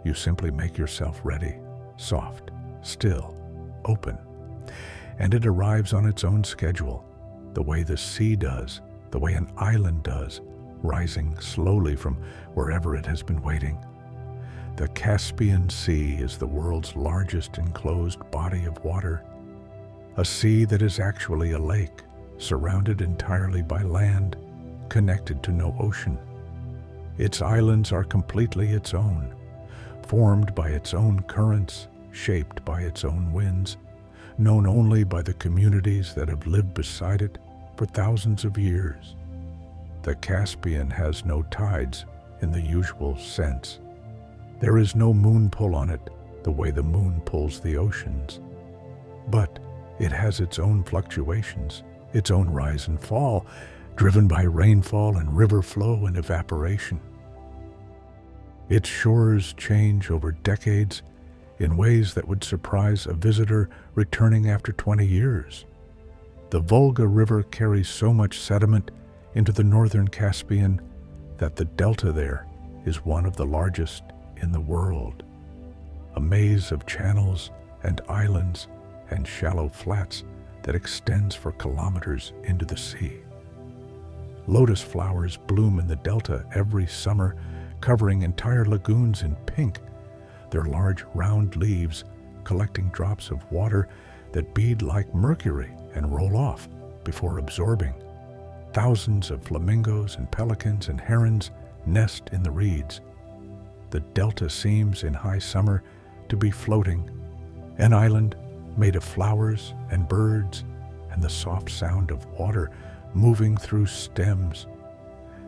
You simply make yourself ready, soft, still, open. And it arrives on its own schedule, the way the sea does, the way an island does, rising slowly from wherever it has been waiting. The Caspian Sea is the world's largest enclosed body of water, a sea that is actually a lake, surrounded entirely by land, connected to no ocean. Its islands are completely its own, formed by its own currents, shaped by its own winds, known only by the communities that have lived beside it for thousands of years. The Caspian has no tides in the usual sense. There is no moon pull on it the way the moon pulls the oceans. But it has its own fluctuations, its own rise and fall, driven by rainfall and river flow and evaporation. Its shores change over decades in ways that would surprise a visitor returning after 20 years. The Volga River carries so much sediment into the northern Caspian that the delta there is one of the largest in the world. A maze of channels and islands and shallow flats that extends for kilometers into the sea. Lotus flowers bloom in the delta every summer, covering entire lagoons in pink, their large round leaves collecting drops of water that bead like mercury and roll off before absorbing. Thousands of flamingos and pelicans and herons nest in the reeds. The delta seems in high summer to be floating, an island made of flowers and birds and the soft sound of water moving through stems.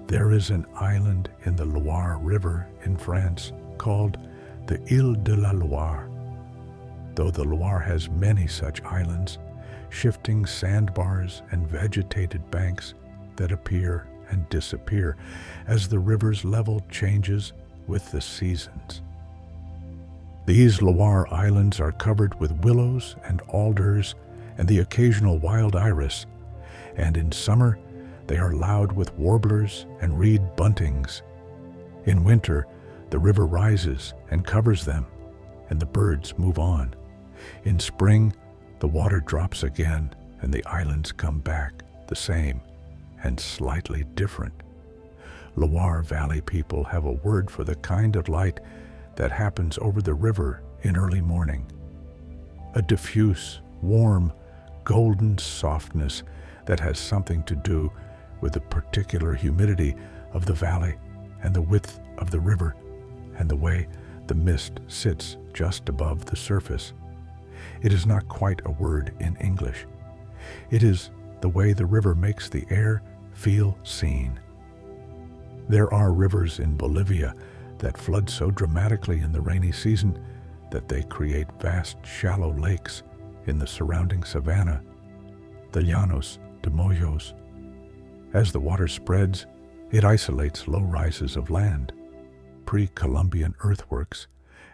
There is an island in the Loire River in France called the Ile de la Loire. Though the Loire has many such islands, shifting sandbars and vegetated banks that appear and disappear as the river's level changes with the seasons. These Loire islands are covered with willows and alders and the occasional wild iris, and in summer they are loud with warblers and reed buntings. In winter, the river rises and covers them, and the birds move on. In spring, the water drops again, and the islands come back the same and slightly different. Loire Valley people have a word for the kind of light that happens over the river in early morning. A diffuse, warm, golden softness that has something to do with the particular humidity of the valley and the width of the river and the way the mist sits just above the surface. It is not quite a word in English. It is the way the river makes the air feel seen. There are rivers in Bolivia that flood so dramatically in the rainy season that they create vast shallow lakes in the surrounding savanna, the Llanos de Moyos. As the water spreads, it isolates low rises of land, pre-Columbian earthworks,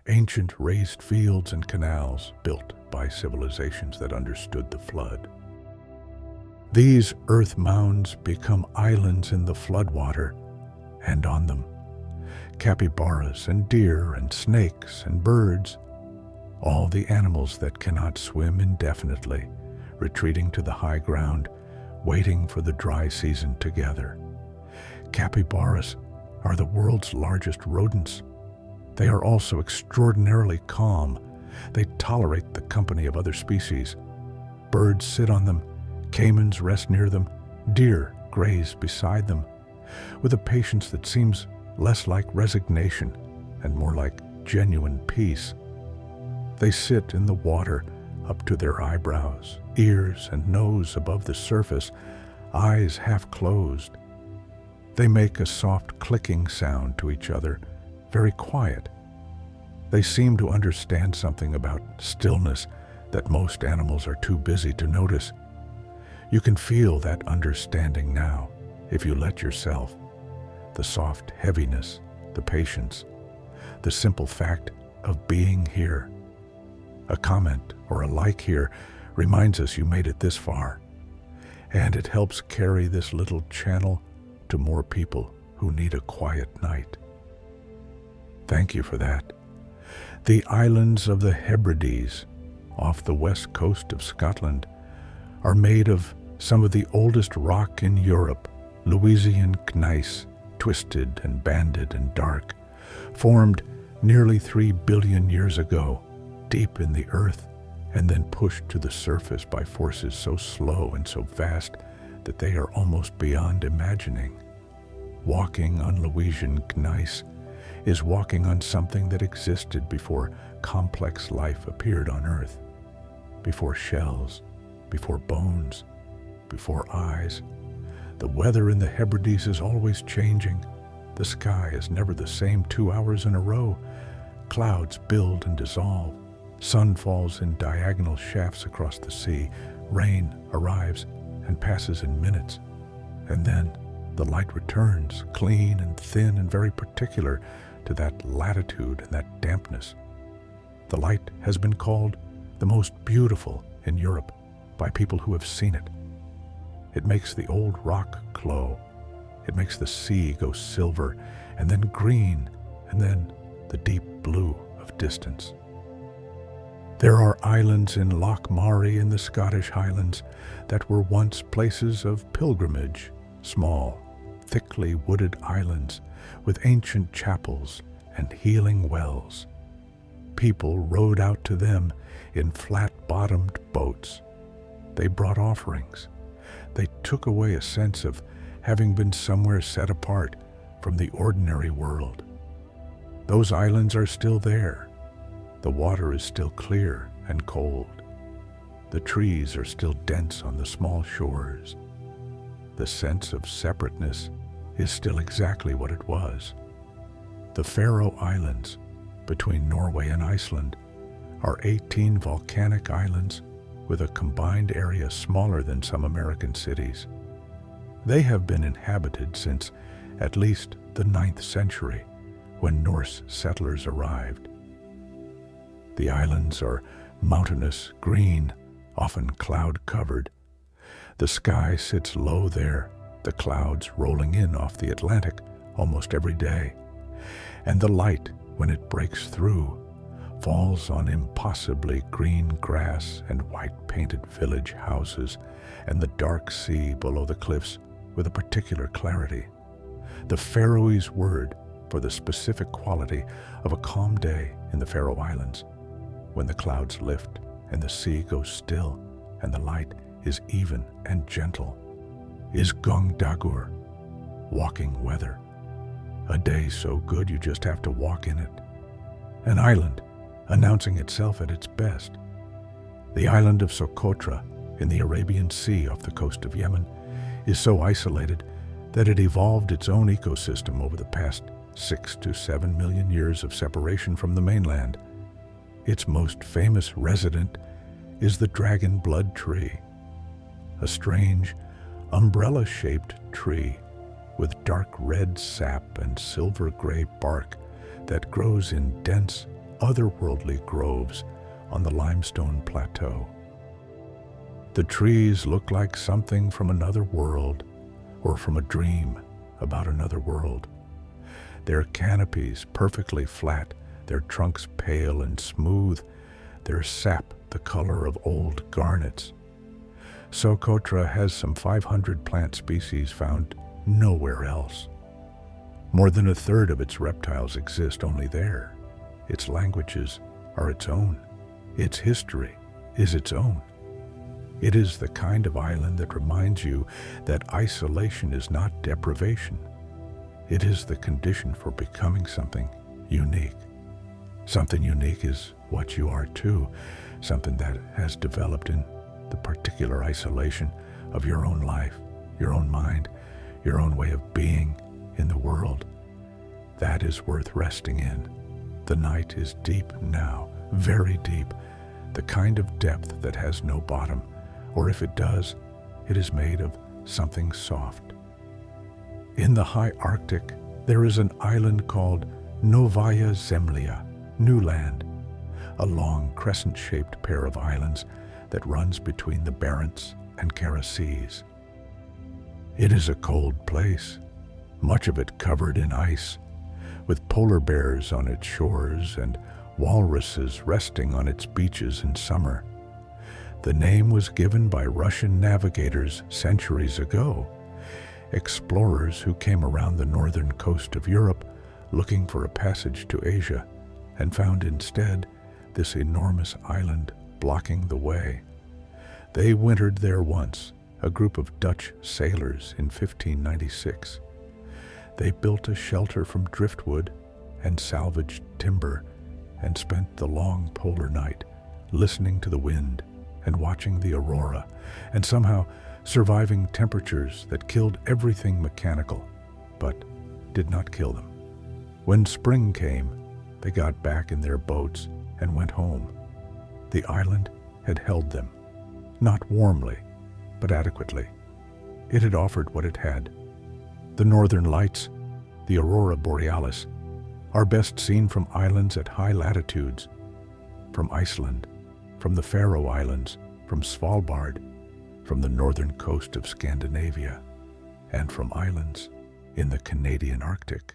ancient raised fields and canals built by civilizations that understood the flood. These earth mounds become islands in the floodwater, and on them, capybaras and deer and snakes and birds, all the animals that cannot swim indefinitely, retreating to the high ground, waiting for the dry season to gather. Capybaras are the world's largest rodents. They are also extraordinarily calm. They tolerate the company of other species. Birds sit on them, caimans rest near them, deer graze beside them, with a patience that seems less like resignation and more like genuine peace. They sit in the water up to their eyebrows, ears and nose above the surface, eyes half closed. They make a soft clicking sound to each other, very quiet. They seem to understand something about stillness that most animals are too busy to notice. You can feel that understanding now, if you let yourself. The soft heaviness, the patience, the simple fact of being here. A comment or a like here reminds us you made it this far, and it helps carry this little channel to more people who need a quiet night. Thank you for that. The islands of the Hebrides, off the west coast of Scotland, are made of some of the oldest rock in Europe, Louisian gneiss, twisted and banded and dark, formed nearly 3 billion years ago, deep in the earth, and then pushed to the surface by forces so slow and so vast that they are almost beyond imagining. Walking on Louisian gneiss is walking on something that existed before complex life appeared on Earth, before shells, before bones, before eyes. The weather in the Hebrides is always changing. The sky is never the same 2 hours in a row. Clouds build and dissolve. Sun falls in diagonal shafts across the sea. Rain arrives and passes in minutes. And then the light returns, clean and thin and very particular to that latitude and that dampness. The light has been called the most beautiful in Europe by people who have seen it. It makes the old rock glow. It makes the sea go silver and then green and then the deep blue of distance. There are islands in Loch Maree in the Scottish Highlands that were once places of pilgrimage, small, thickly wooded islands with ancient chapels and healing wells. People rowed out to them in flat-bottomed boats. They brought offerings. They took away a sense of having been somewhere set apart from the ordinary world. Those islands are still there. The water is still clear and cold. The trees are still dense on the small shores. The sense of separateness is still exactly what it was. The Faroe Islands, between Norway and Iceland, are 18 volcanic islands with a combined area smaller than some American cities. They have been inhabited since at least the 9th century, when Norse settlers arrived. The islands are mountainous, green, often cloud-covered. The sky sits low there, the clouds rolling in off the Atlantic almost every day. And the light, when it breaks through, falls on impossibly green grass and white-painted village houses and the dark sea below the cliffs with a particular clarity. The Faroese word for the specific quality of a calm day in the Faroe Islands, when the clouds lift and the sea goes still and the light is even and gentle, is gongdagur, walking weather. A day so good you just have to walk in it. An island announcing itself at its best. The island of Socotra in the Arabian Sea off the coast of Yemen is so isolated that it evolved its own ecosystem over the past 6 to 7 million years of separation from the mainland. Its most famous resident is the dragon blood tree, a strange, umbrella-shaped tree with dark red sap and silver-gray bark that grows in dense, otherworldly groves on the limestone plateau. The trees look like something from another world or from a dream about another world. Their canopies perfectly flat, their trunks pale and smooth, their sap the color of old garnets. Socotra has some 500 plant species found nowhere else. More than a third of its reptiles exist only there. Its languages are its own. Its history is its own. It is the kind of island that reminds you that isolation is not deprivation. It is the condition for becoming something unique. Something unique is what you are too, something that has developed in the particular isolation of your own life, your own mind, your own way of being in the world. That is worth resting in. The night is deep now, very deep, the kind of depth that has no bottom, or if it does, it is made of something soft. In the high Arctic, there is an island called Novaya Zemlya, New Land, a long crescent-shaped pair of islands that runs between the Barents and Kara Seas. It is a cold place, much of it covered in ice, with polar bears on its shores and walruses resting on its beaches in summer. The name was given by Russian navigators centuries ago, explorers who came around the northern coast of Europe looking for a passage to Asia and found instead this enormous island blocking the way. They wintered there once, a group of Dutch sailors in 1596. They built a shelter from driftwood and salvaged timber and spent the long polar night listening to the wind and watching the aurora, and somehow surviving temperatures that killed everything mechanical, but did not kill them. When spring came, they got back in their boats and went home. The island had held them, not warmly, but adequately. It had offered what it had. The northern lights, the aurora borealis, are best seen from islands at high latitudes, from Iceland, from the Faroe Islands, from Svalbard, from the northern coast of Scandinavia, and from islands in the Canadian Arctic.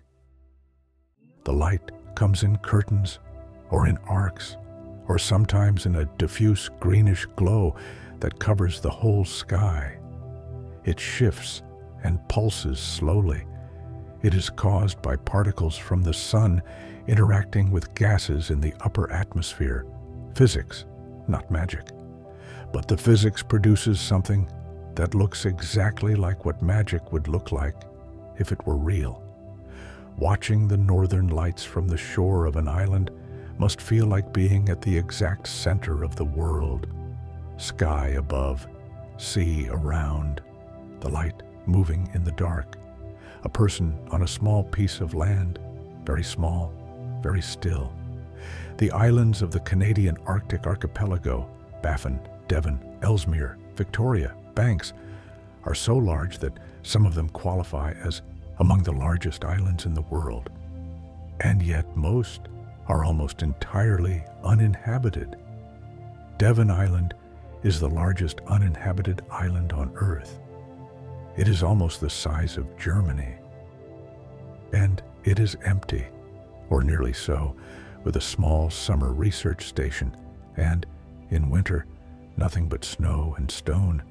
The light comes in curtains or in arcs, or sometimes in a diffuse greenish glow that covers the whole sky. It shifts and pulses slowly. It is caused by particles from the sun interacting with gases in the upper atmosphere. Physics, not magic. But the physics produces something that looks exactly like what magic would look like if it were real. Watching the northern lights from the shore of an island must feel like being at the exact center of the world. Sky above, sea around, the light moving in the dark. A person on a small piece of land, very small, very still. The islands of the Canadian Arctic archipelago, Baffin, Devon, Ellesmere, Victoria, Banks, are so large that some of them qualify as among the largest islands in the world. And yet most are almost entirely uninhabited. Devon Island is the largest uninhabited island on Earth. It is almost the size of Germany. And it is empty, or nearly so, with a small summer research station, and, in winter, nothing but snow and stone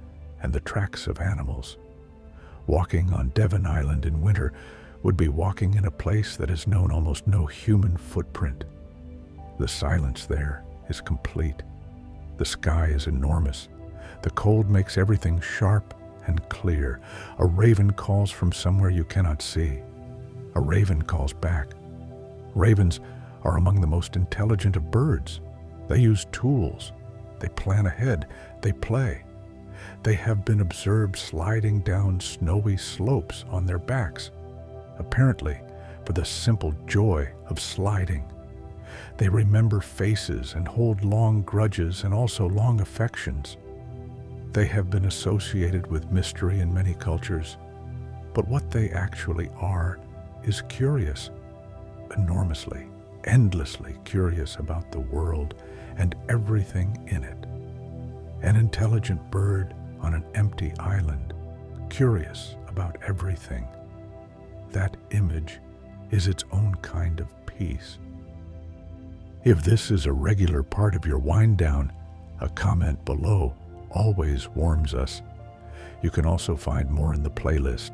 and the tracks of animals. Walking on Devon Island in winter would be walking in a place that has known almost no human footprint. The silence there is complete. The sky is enormous. The cold makes everything sharp and clear. A raven calls from somewhere you cannot see. A raven calls back. Ravens are among the most intelligent of birds. They use tools. They plan ahead. They play. They have been observed sliding down snowy slopes on their backs, apparently for the simple joy of sliding. They remember faces and hold long grudges and also long affections. They have been associated with mystery in many cultures, but what they actually are is curious, enormously, endlessly curious about the world and everything in it. An intelligent bird on an empty island, curious about everything. That image is its own kind of peace. If this is a regular part of your wind down, a comment below always warms us. You can also find more in the playlist.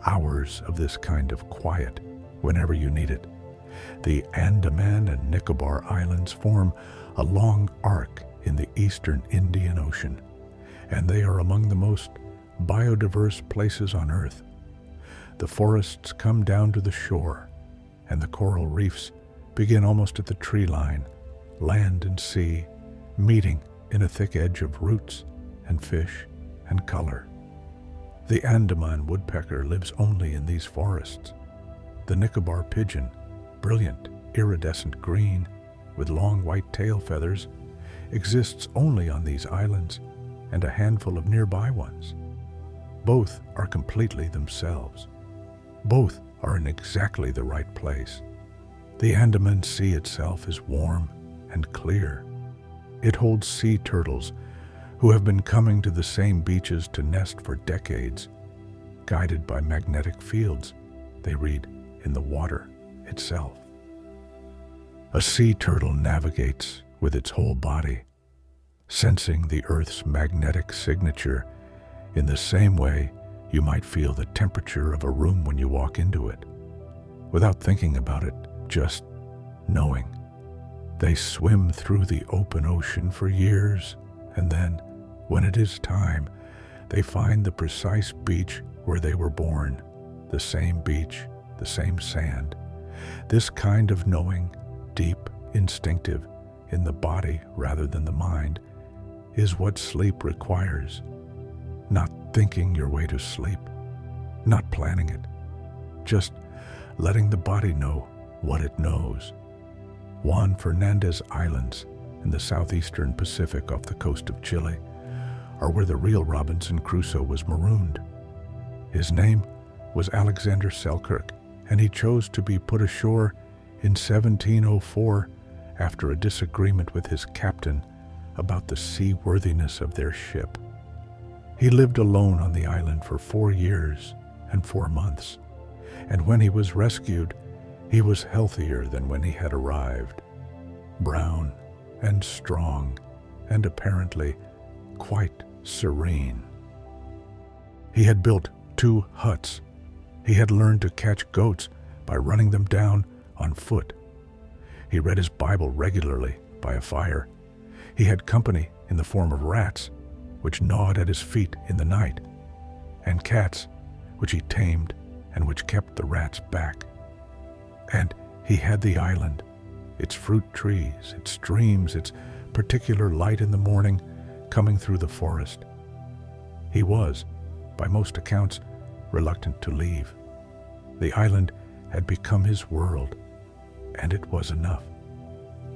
Hours of this kind of quiet whenever you need it. The Andaman and Nicobar Islands form a long arc in the eastern Indian Ocean, and they are among the most biodiverse places on Earth. The forests come down to the shore, and the coral reefs begin almost at the tree line, land and sea meeting in a thick edge of roots and fish and color. The Andaman woodpecker lives only in these forests. The Nicobar pigeon, brilliant iridescent green with long white tail feathers, exists only on these islands and a handful of nearby ones. Both are completely themselves. Both are in exactly the right place. The Andaman Sea itself is warm and clear. It holds sea turtles who have been coming to the same beaches to nest for decades. Guided by magnetic fields, they read in the water itself. A sea turtle navigates with its whole body, sensing the Earth's magnetic signature in the same way you might feel the temperature of a room when you walk into it. Without thinking about it, just knowing. They swim through the open ocean for years, and then, when it is time, they find the precise beach where they were born, the same beach, the same sand. This kind of knowing, deep, instinctive, in the body rather than the mind, is what sleep requires. Not thinking your way to sleep, not planning it, just letting the body know what it knows. Juan Fernandez Islands in the southeastern Pacific off the coast of Chile are where the real Robinson Crusoe was marooned. His name was Alexander Selkirk, and he chose to be put ashore in 1704 after a disagreement with his captain about the seaworthiness of their ship. He lived alone on the island for 4 years and 4 months, and when he was rescued, he was healthier than when he had arrived, brown and strong, and apparently quite serene. He had built 2 huts. He had learned to catch goats by running them down on foot. He read his Bible regularly by a fire. He had company in the form of rats, which gnawed at his feet in the night, and cats, which he tamed and which kept the rats back. And he had the island, its fruit trees, its streams, its particular light in the morning coming through the forest. He was, by most accounts, reluctant to leave. The island had become his world, and it was enough.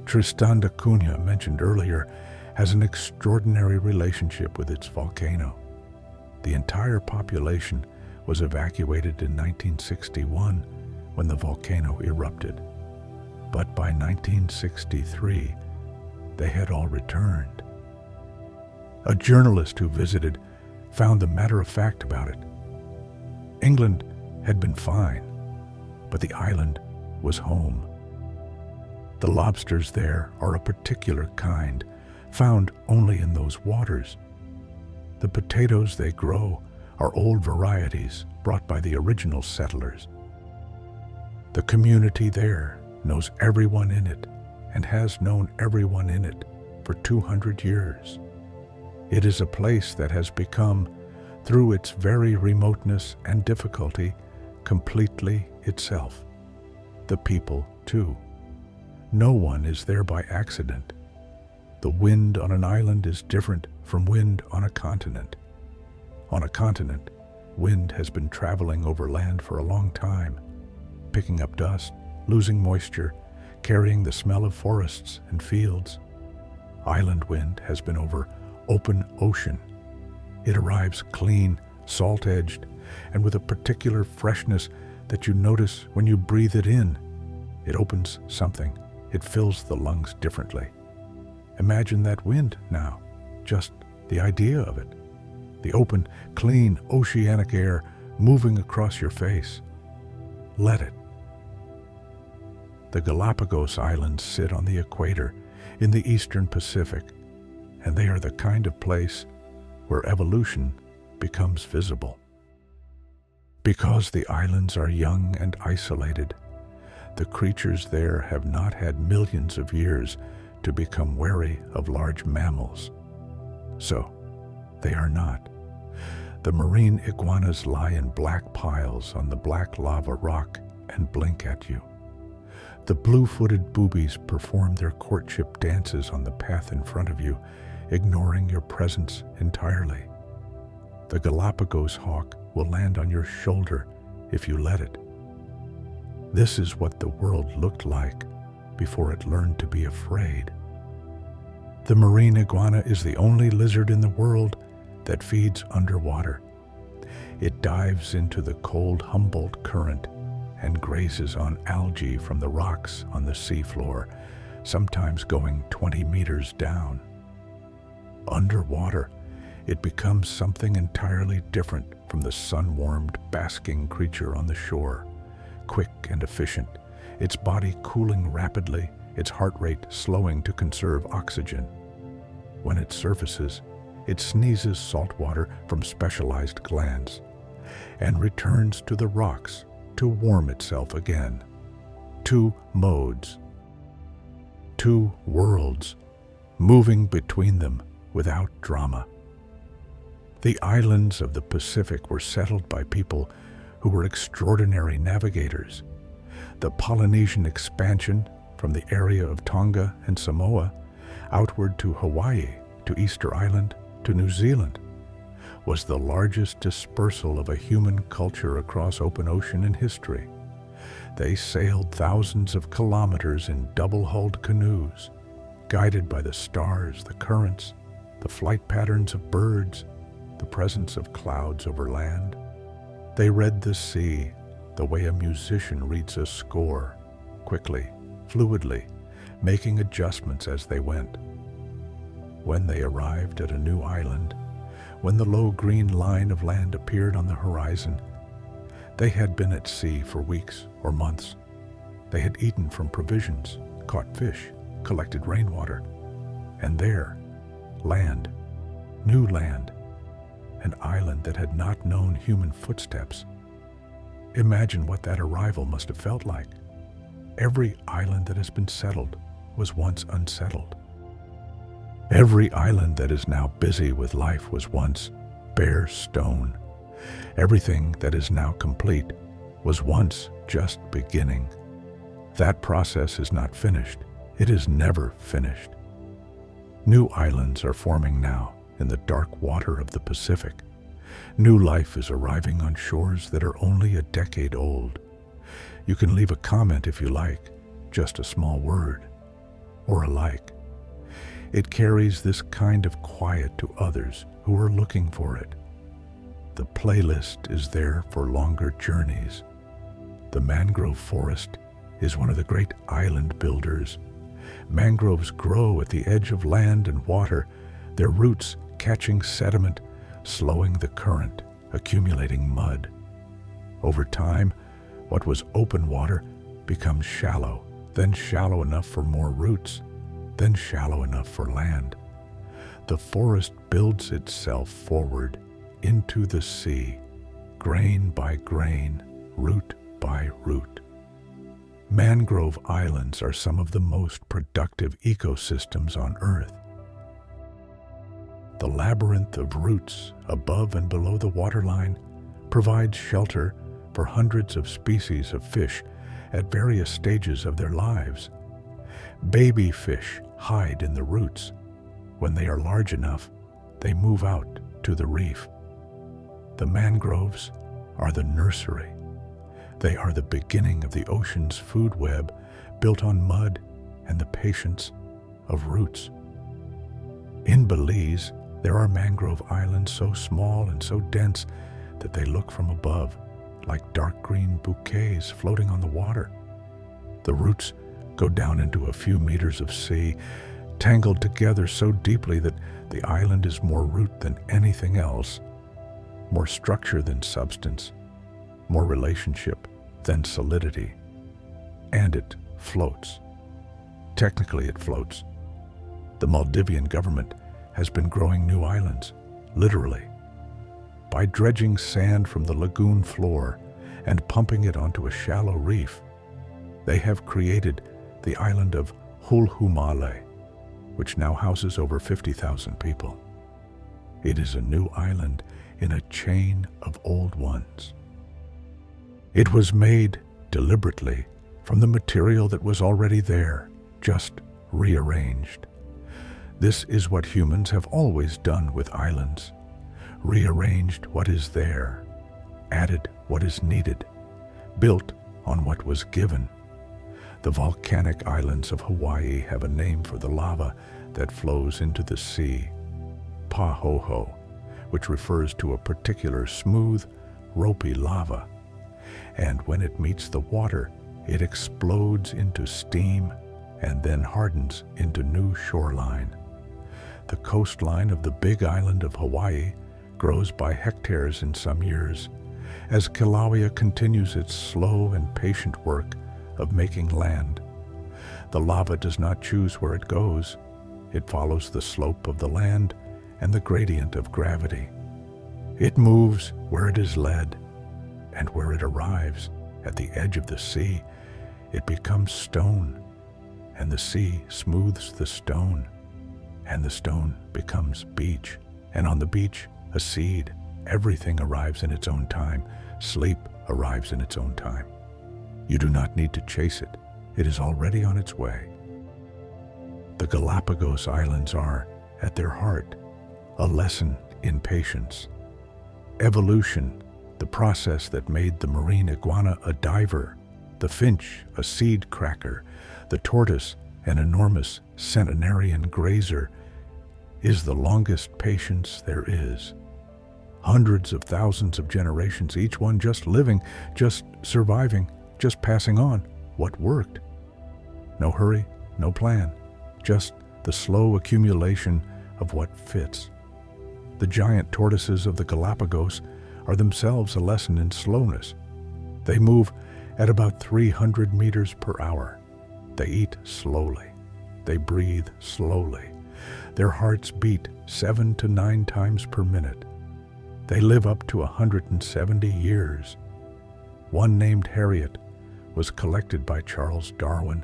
Tristan da Cunha, mentioned earlier, has an extraordinary relationship with its volcano. The entire population was evacuated in 1961 when the volcano erupted. But by 1963, they had all returned. A journalist who visited found the matter of fact about it. England had been fine, but the island was home. The lobsters there are a particular kind, found only in those waters. The potatoes they grow are old varieties brought by the original settlers. The community there knows everyone in it and has known everyone in it for 200 years. It is a place that has become, through its very remoteness and difficulty, completely itself. The people, too. No one is there by accident. The wind on an island is different from wind on a continent. On a continent, wind has been traveling over land for a long time, picking up dust, losing moisture, carrying the smell of forests and fields. Island wind has been over open ocean. It arrives clean, salt-edged, and with a particular freshness that you notice when you breathe it in. It opens something. It fills the lungs differently. Imagine that wind now, just the idea of it. The open, clean, oceanic air moving across your face. Let it. The Galapagos Islands sit on the equator in the eastern Pacific, and they are the kind of place where evolution becomes visible. Because the islands are young and isolated, the creatures there have not had millions of years to become wary of large mammals. So, they are not. The marine iguanas lie in black piles on the black lava rock and blink at you. The blue-footed boobies perform their courtship dances on the path in front of you, ignoring your presence entirely. The Galapagos hawk will land on your shoulder if you let it. This is what the world looked like before it learned to be afraid. The marine iguana is the only lizard in the world that feeds underwater. It dives into the cold Humboldt Current and grazes on algae from the rocks on the seafloor, sometimes going 20 meters down. Underwater, it becomes something entirely different from the sun-warmed, basking creature on the shore. Quick and efficient, its body cooling rapidly, its heart rate slowing to conserve oxygen. When it surfaces, it sneezes salt water from specialized glands and returns to the rocks to warm itself again. 2 modes, 2 worlds, moving between them without drama. The islands of the Pacific were settled by people who were extraordinary navigators. The Polynesian expansion from the area of Tonga and Samoa outward to Hawaii, to Easter Island, to New Zealand. was the largest dispersal of a human culture across open ocean in history. They sailed thousands of kilometers in double-hulled canoes, guided by the stars, the currents, the flight patterns of birds, the presence of clouds over land. They read the sea the way a musician reads a score, quickly, fluidly, making adjustments as they went. When they arrived at a new island, when the low green line of land appeared on the horizon, they had been at sea for weeks or months. They had eaten from provisions, caught fish, collected rainwater, and there, land, new land, an island that had not known human footsteps. Imagine what that arrival must have felt like. Every island that has been settled was once unsettled. Every island that is now busy with life was once bare stone. Everything that is now complete was once just beginning. That process is not finished. It is never finished. New islands are forming now in the dark water of the Pacific. New life is arriving on shores that are only a decade old. You can leave a comment if you like, just a small word, or a like. It carries this kind of quiet to others who are looking for it. The playlist is there for longer journeys. The mangrove forest is one of the great island builders. Mangroves grow at the edge of land and water, their roots catching sediment, slowing the current, accumulating mud. Over time, what was open water becomes shallow, then shallow enough for more roots, then shallow enough for land. The forest builds itself forward into the sea, grain by grain, root by root. Mangrove islands are some of the most productive ecosystems on Earth. The labyrinth of roots above and below the waterline provides shelter for hundreds of species of fish at various stages of their lives. Baby fish hide in the roots. When they are large enough, they move out to the reef. The mangroves are the nursery. They are the beginning of the ocean's food web, built on mud and the patience of roots. In Belize, there are mangrove islands so small and so dense that they look from above like dark green bouquets floating on the water. The roots go down into a few meters of sea, tangled together so deeply that the island is more root than anything else, more structure than substance, more relationship than solidity. And it floats. Technically, it floats. The Maldivian government has been growing new islands, literally, by dredging sand from the lagoon floor and pumping it onto a shallow reef. They have created the island of Hulhumale, which now houses over 50,000 people. It is a new island in a chain of old ones. It was made deliberately from the material that was already there, just rearranged. This is what humans have always done with islands: rearranged what is there, added what is needed, built on what was given. The volcanic islands of Hawaii have a name for the lava that flows into the sea, Pahoho, which refers to a particular smooth, ropey lava. And when it meets the water, it explodes into steam and then hardens into new shoreline. The coastline of the big island of Hawaii grows by hectares in some years, as Kilauea continues its slow and patient work of making land. The lava does not choose where it goes. It follows the slope of the land and the gradient of gravity. It moves where it is led, and where it arrives, at the edge of the sea, it becomes stone, and the sea smooths the stone, and the stone becomes beach, and on the beach, a seed. Everything arrives in its own time. Sleep arrives in its own time. You do not need to chase it. It is already on its way. The Galapagos Islands are, at their heart, a lesson in patience, Evolution, the process that made the marine iguana a diver, the finch a seed cracker, the tortoise an enormous centenarian grazer, is the longest patience there is. Hundreds of thousands of generations, each one just living, just surviving, just passing on what worked. No hurry, no plan, just the slow accumulation of what fits. The giant tortoises of the Galapagos are themselves a lesson in slowness. They move at about 300 meters per hour. They eat slowly. They breathe slowly. Their hearts beat 7 to 9 times per minute. They live up to 170 years. One named Harriet was collected by Charles Darwin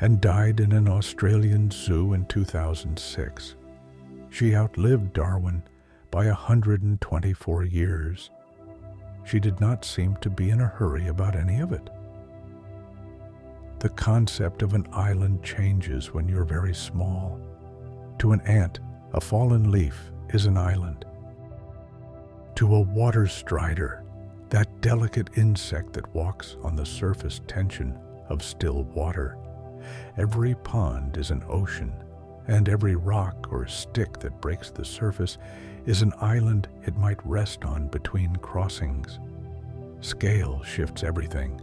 and died in an Australian zoo in 2006. She outlived Darwin by 124 years. She did not seem to be in a hurry about any of it. The concept of an island changes when you're very small. To an ant, a fallen leaf is an island. To a water strider, that delicate insect that walks on the surface tension of still water, every pond is an ocean, and every rock or stick that breaks the surface is an island it might rest on between crossings. Scale shifts everything.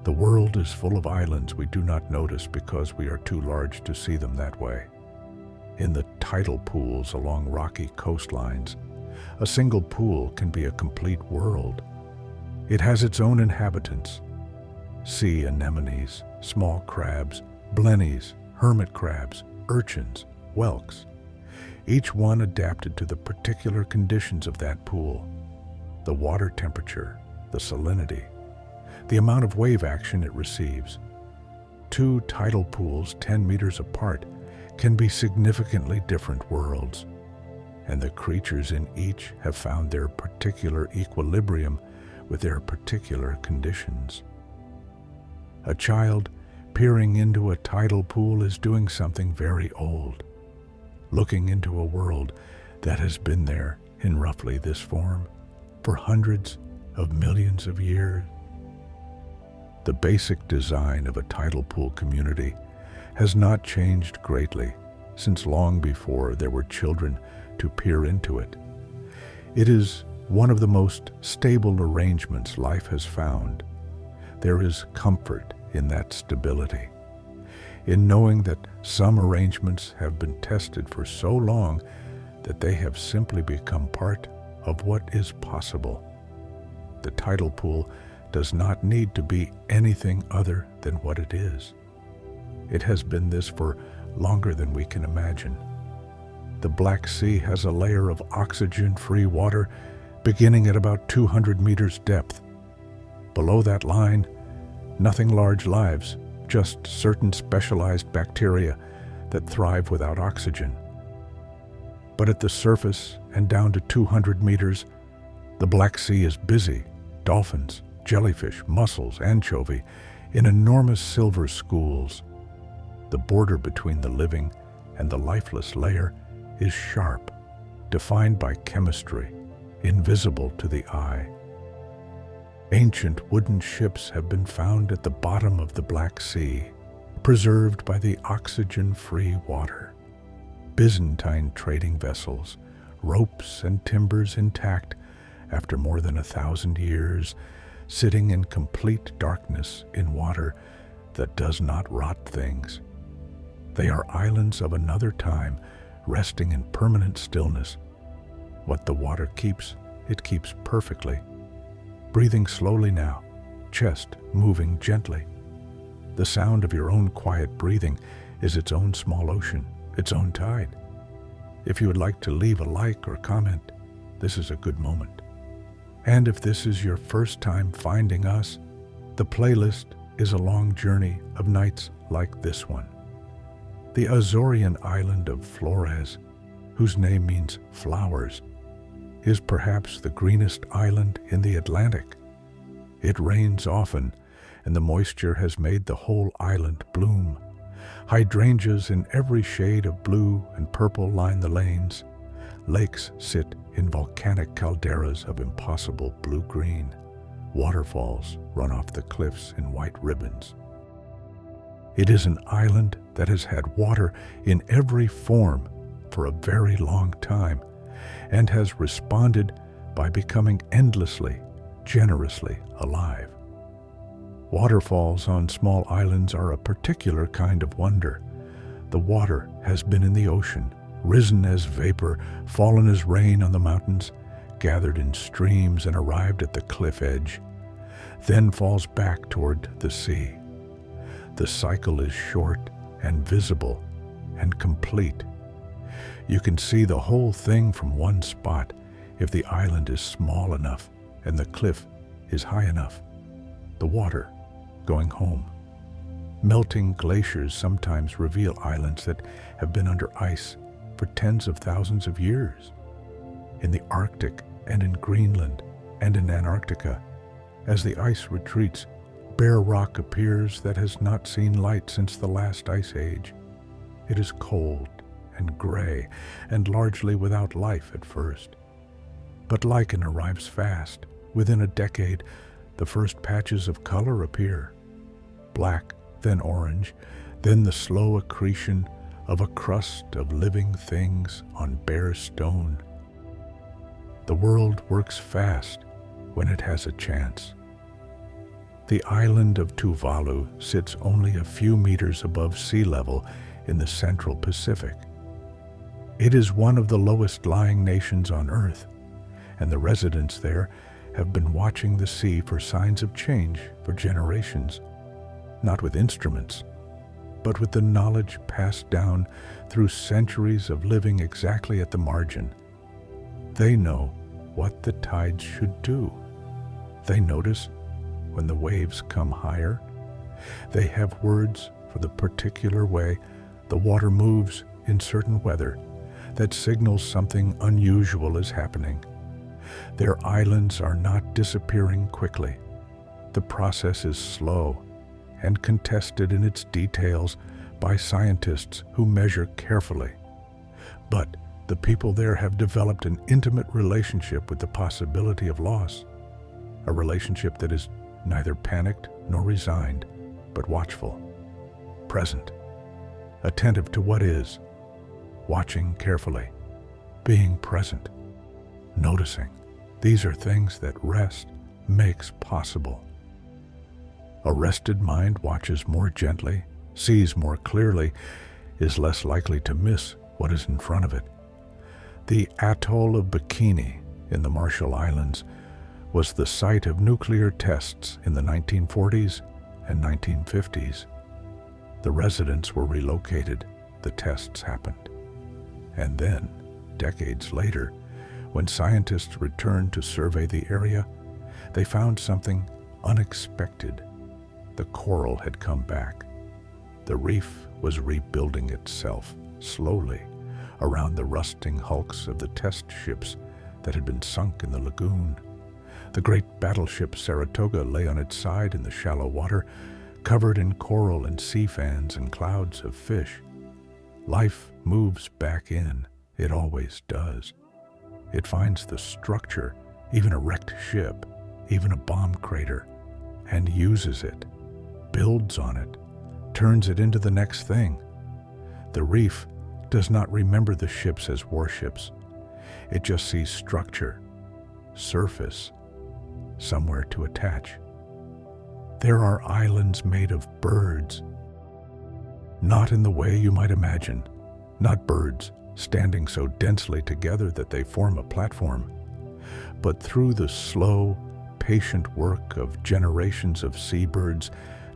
The world is full of islands we do not notice because we are too large to see them that way. In the tidal pools along rocky coastlines, a single pool can be a complete world. It has its own inhabitants: sea anemones, small crabs, blennies, hermit crabs, urchins, whelks, each one adapted to the particular conditions of that pool: the water temperature, the salinity, the amount of wave action it receives. Two tidal pools 10 meters apart can be significantly different worlds, and the creatures in each have found their particular equilibrium with their particular conditions. A child peering into a tidal pool is doing something very old, looking into a world that has been there in roughly this form for hundreds of millions of years. The basic design of a tidal pool community has not changed greatly since long before there were children to peer into it. It is one of the most stable arrangements life has found. There is comfort in that stability, in knowing that some arrangements have been tested for so long that they have simply become part of what is possible. The tidal pool does not need to be anything other than what it is. It has been this for longer than we can imagine. The Black Sea has a layer of oxygen-free water beginning at about 200 meters depth. Below that line, nothing large lives, just certain specialized bacteria that thrive without oxygen. But at the surface and down to 200 meters, the Black Sea is busy. Dolphins, jellyfish, mussels, anchovy, in enormous silver schools. The border between the living and the lifeless layer is sharp, defined by chemistry, invisible to the eye. Ancient wooden ships have been found at the bottom of the Black Sea, preserved by the oxygen-free water. Byzantine trading vessels, ropes and timbers intact after more than 1,000 years, sitting in complete darkness in water that does not rot things. They are islands of another time, resting in permanent stillness. What the water keeps, it keeps perfectly. Breathing slowly now, chest moving gently. The sound of your own quiet breathing is its own small ocean, its own tide. If you would like to leave a like or comment, this is a good moment. And if this is your first time finding us, the playlist is a long journey of nights like this one. The Azorian island of Flores, whose name means flowers, is perhaps the greenest island in the Atlantic. It rains often, and the moisture has made the whole island bloom. Hydrangeas in every shade of blue and purple line the lanes. Lakes sit in volcanic calderas of impossible blue-green. Waterfalls run off the cliffs in white ribbons. It is an island that has had water in every form for a very long time and has responded by becoming endlessly, generously alive. Waterfalls on small islands are a particular kind of wonder. The water has been in the ocean, risen as vapor, fallen as rain on the mountains, gathered in streams and arrived at the cliff edge, then falls back toward the sea. The cycle is short and visible and complete. You can see the whole thing from one spot if the island is small enough and the cliff is high enough. The water going home. Melting glaciers sometimes reveal islands that have been under ice for tens of thousands of years. In the Arctic and in Greenland and in Antarctica, as the ice retreats, bare rock appears that has not seen light since the last ice age. It is cold and gray and largely without life at first. But lichen arrives fast. Within a decade, the first patches of color appear. Black, then orange, then the slow accretion of a crust of living things on bare stone. The world works fast when it has a chance. The island of Tuvalu sits only a few meters above sea level in the central Pacific. It is one of the lowest-lying nations on Earth, and the residents there have been watching the sea for signs of change for generations, not with instruments, but with the knowledge passed down through centuries of living exactly at the margin. They know what the tides should do. They notice when the waves come higher. They have words for the particular way the water moves in certain weather that signals something unusual is happening. Their islands are not disappearing quickly. The process is slow and contested in its details by scientists who measure carefully. But the people there have developed an intimate relationship with the possibility of loss, a relationship that is neither panicked nor resigned, but watchful, present, attentive to what is, watching carefully, being present, noticing. These are things that rest makes possible. A rested mind watches more gently, sees more clearly, is less likely to miss what is in front of it. The atoll of Bikini in the Marshall Islands was the site of nuclear tests in the 1940s and 1950s. The residents were relocated. The tests happened. And then, decades later, when scientists returned to survey the area, they found something unexpected. The coral had come back. The reef was rebuilding itself, slowly, around the rusting hulks of the test ships that had been sunk in the lagoon. The great battleship Saratoga lay on its side in the shallow water, covered in coral and sea fans and clouds of fish. Life moves back in. It always does. It finds the structure, even a wrecked ship, even a bomb crater, and uses it, builds on it, turns it into the next thing. The reef does not remember the ships as warships. It just sees structure, surface, somewhere to attach. There are islands made of birds, not in the way you might imagine, not birds standing so densely together that they form a platform, but through the slow, patient work of generations of seabirds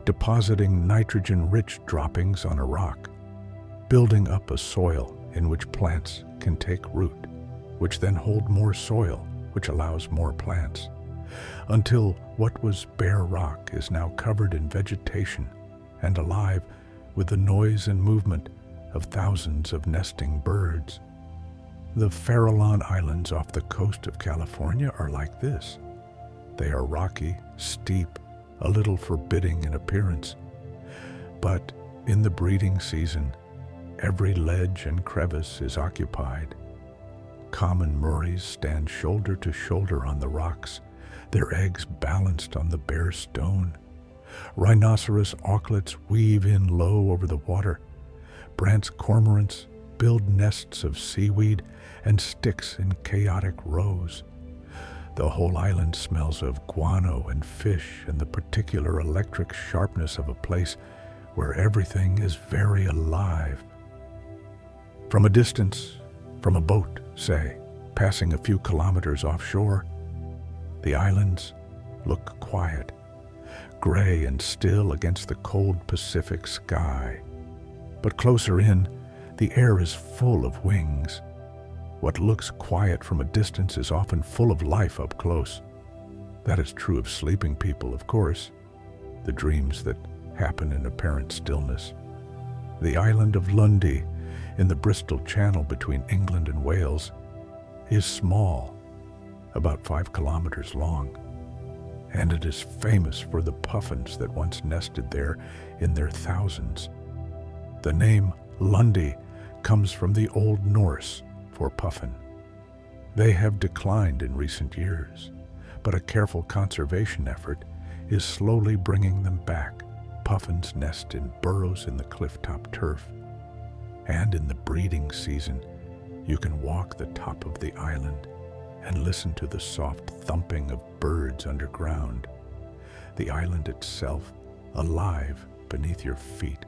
depositing nitrogen-rich droppings on a rock, building up a soil in which plants can take root, which then hold more soil, which allows more plants, until what was bare rock is now covered in vegetation and alive with the noise and movement of thousands of nesting birds. The Farallon Islands off the coast of California are like this. They are rocky, steep, a little forbidding in appearance. But in the breeding season, every ledge and crevice is occupied. common Murrays stand shoulder to shoulder on the rocks, their eggs balanced on the bare stone. Rhinoceros auklets weave in low over the water. Brandt's cormorants build nests of seaweed and sticks in chaotic rows. The whole island smells of guano and fish and the particular electric sharpness of a place where everything is very alive. From a distance, from a boat, say, passing a few kilometers offshore, the islands look quiet, gray and still against the cold Pacific sky. But closer in, the air is full of wings. What looks quiet from a distance is often full of life up close. That is true of sleeping people, of course, the dreams that happen in apparent stillness. The island of Lundy, in the Bristol Channel between England and Wales, is small, about 5 kilometers long, and it is famous for the puffins that once nested there in their thousands. The name Lundy comes from the Old Norse for puffin. They have declined in recent years, but a careful conservation effort is slowly bringing them back. Puffins nest in burrows in the clifftop turf, and in the breeding season, you can walk the top of the island and listen to the soft thumping of birds underground, the island itself alive beneath your feet.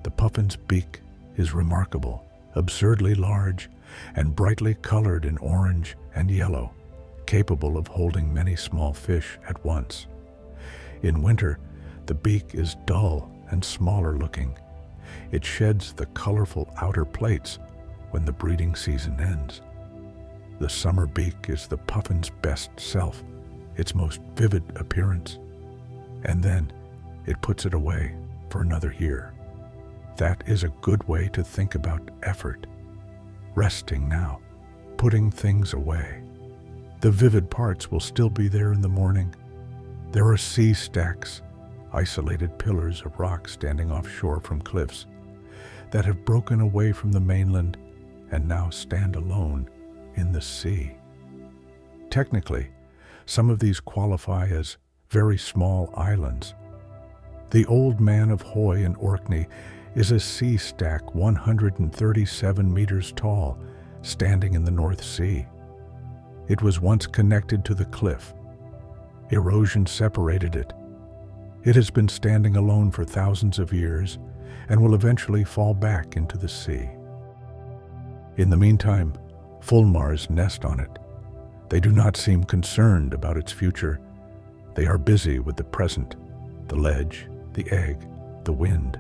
The puffin's beak is remarkable, absurdly large and brightly colored in orange and yellow, capable of holding many small fish at once. In winter, the beak is dull and smaller looking. It sheds the colorful outer plates when the breeding season ends. The summer beak is the puffin's best self, its most vivid appearance, and then it puts it away for another year. That is a good way to think about effort. Resting now, putting things away. The vivid parts will still be there in the morning. There are sea stacks, isolated pillars of rock standing offshore from cliffs, that have broken away from the mainland and now stand alone in the sea. Technically, some of these qualify as very small islands. The Old Man of Hoy in Orkney is a sea stack 137 meters tall, standing in the North Sea. It was once connected to the cliff. Erosion separated it. It has been standing alone for thousands of years and will eventually fall back into the sea. In the meantime, fulmars nest on it. They do not seem concerned about its future. They are busy with the present, the ledge, the egg, the wind.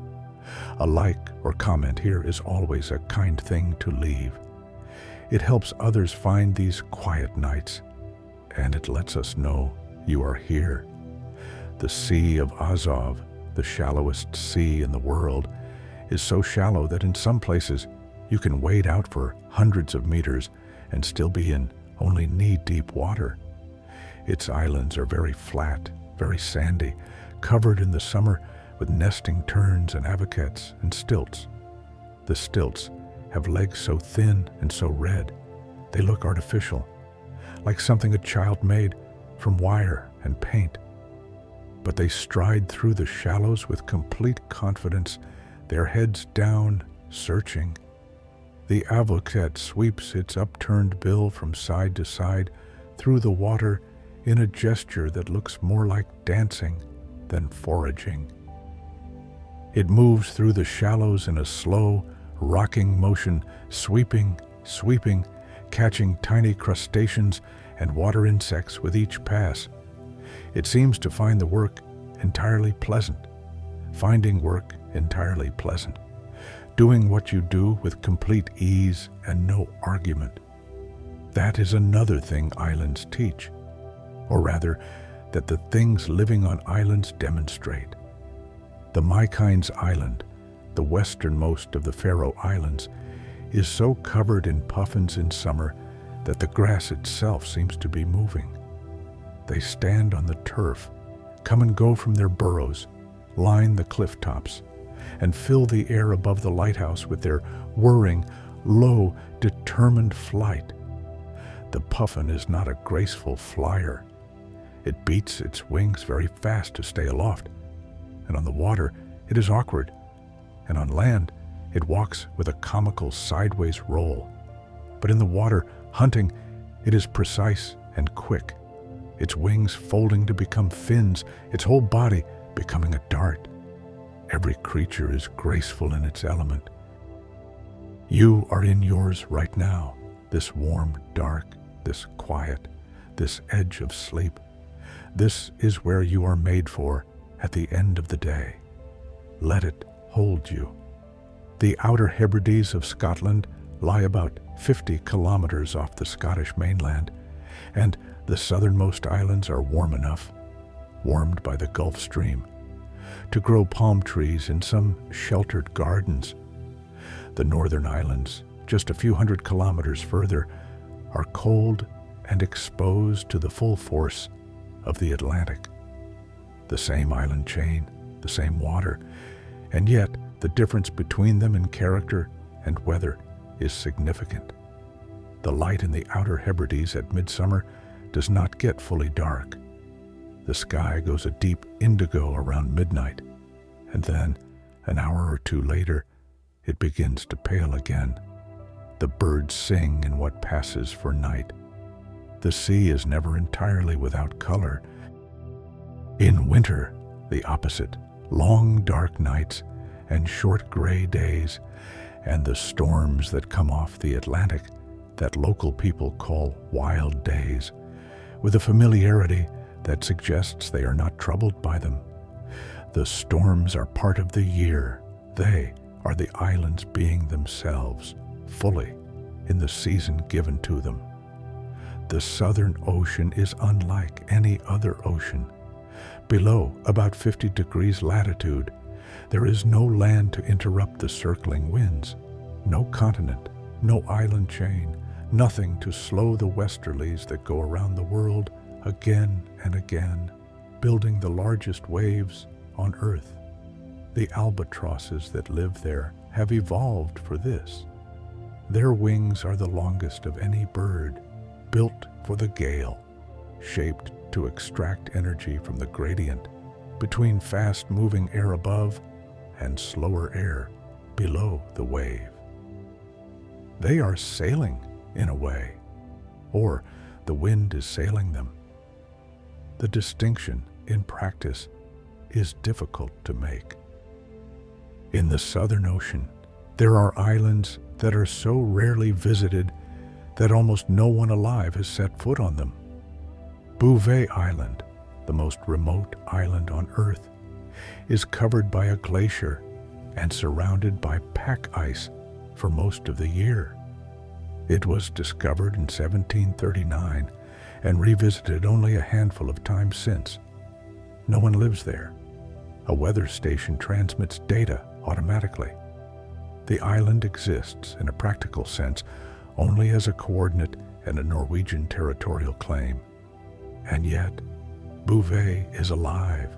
A like or comment here is always a kind thing to leave. It helps others find these quiet nights, and it lets us know you are here. The Sea of Azov, the shallowest sea in the world, is so shallow that in some places you can wade out for hundreds of meters and still be in only knee-deep water. Its islands are very flat, very sandy, covered in the summer with nesting terns and avocettes and stilts. The stilts have legs so thin and so red, they look artificial, like something a child made from wire and paint. But they stride through the shallows with complete confidence, their heads down, searching. The avocette sweeps its upturned bill from side to side through the water in a gesture that looks more like dancing than foraging. It moves through the shallows in a slow, rocking motion, sweeping, sweeping, catching tiny crustaceans and water insects with each pass. It seems to find the work entirely pleasant, finding work entirely pleasant, doing what you do with complete ease and no argument. That is another thing islands teach, or rather, that the things living on islands demonstrate. The Maikines Island, the westernmost of the Faroe Islands, is so covered in puffins in summer that the grass itself seems to be moving. They stand on the turf, come and go from their burrows, line the cliff tops, and fill the air above the lighthouse with their whirring, low, determined flight. The puffin is not a graceful flyer. It beats its wings very fast to stay aloft, and on the water it is awkward, and on land it walks with a comical sideways roll. But in the water, hunting, it is precise and quick, its wings folding to become fins, its whole body becoming a dart. Every creature is graceful in its element. You are in yours right now, this warm dark, this quiet, this edge of sleep. This is where you are made for at the end of the day. Let it hold you. The Outer Hebrides of Scotland lie about 50 kilometers off the Scottish mainland, and the southernmost islands are warm enough, warmed by the Gulf Stream, to grow palm trees in some sheltered gardens. The northern islands, just a few hundred kilometers further, are cold and exposed to the full force of the Atlantic. The same island chain, the same water, and yet the difference between them in character and weather is significant. The light in the Outer Hebrides at midsummer does not get fully dark. The sky goes a deep indigo around midnight, and then, an hour or two later, it begins to pale again. The birds sing in what passes for night. The sea is never entirely without color. In winter, the opposite, long dark nights and short gray days, and the storms that come off the Atlantic that local people call wild days, with a familiarity that suggests they are not troubled by them. The storms are part of the year. They are the islands being themselves, fully in the season given to them. The Southern Ocean is unlike any other ocean. Below about 50 degrees latitude, there is no land to interrupt the circling winds, no continent, no island chain, nothing to slow the westerlies that go around the world again and again, building the largest waves on Earth. The albatrosses that live there have evolved for this. Their wings are the longest of any bird, built for the gale, shaped to extract energy from the gradient between fast-moving air above and slower air below the wave. They are sailing in a way, or the wind is sailing them. The distinction in practice is difficult to make. In the Southern Ocean, there are islands that are so rarely visited that almost no one alive has set foot on them. Bouvet Island, the most remote island on Earth, is covered by a glacier and surrounded by pack ice for most of the year. It was discovered in 1739 and revisited only a handful of times since. No one lives there. A weather station transmits data automatically. The island exists, in a practical sense, only as a coordinate and a Norwegian territorial claim. And yet, Bouvet is alive.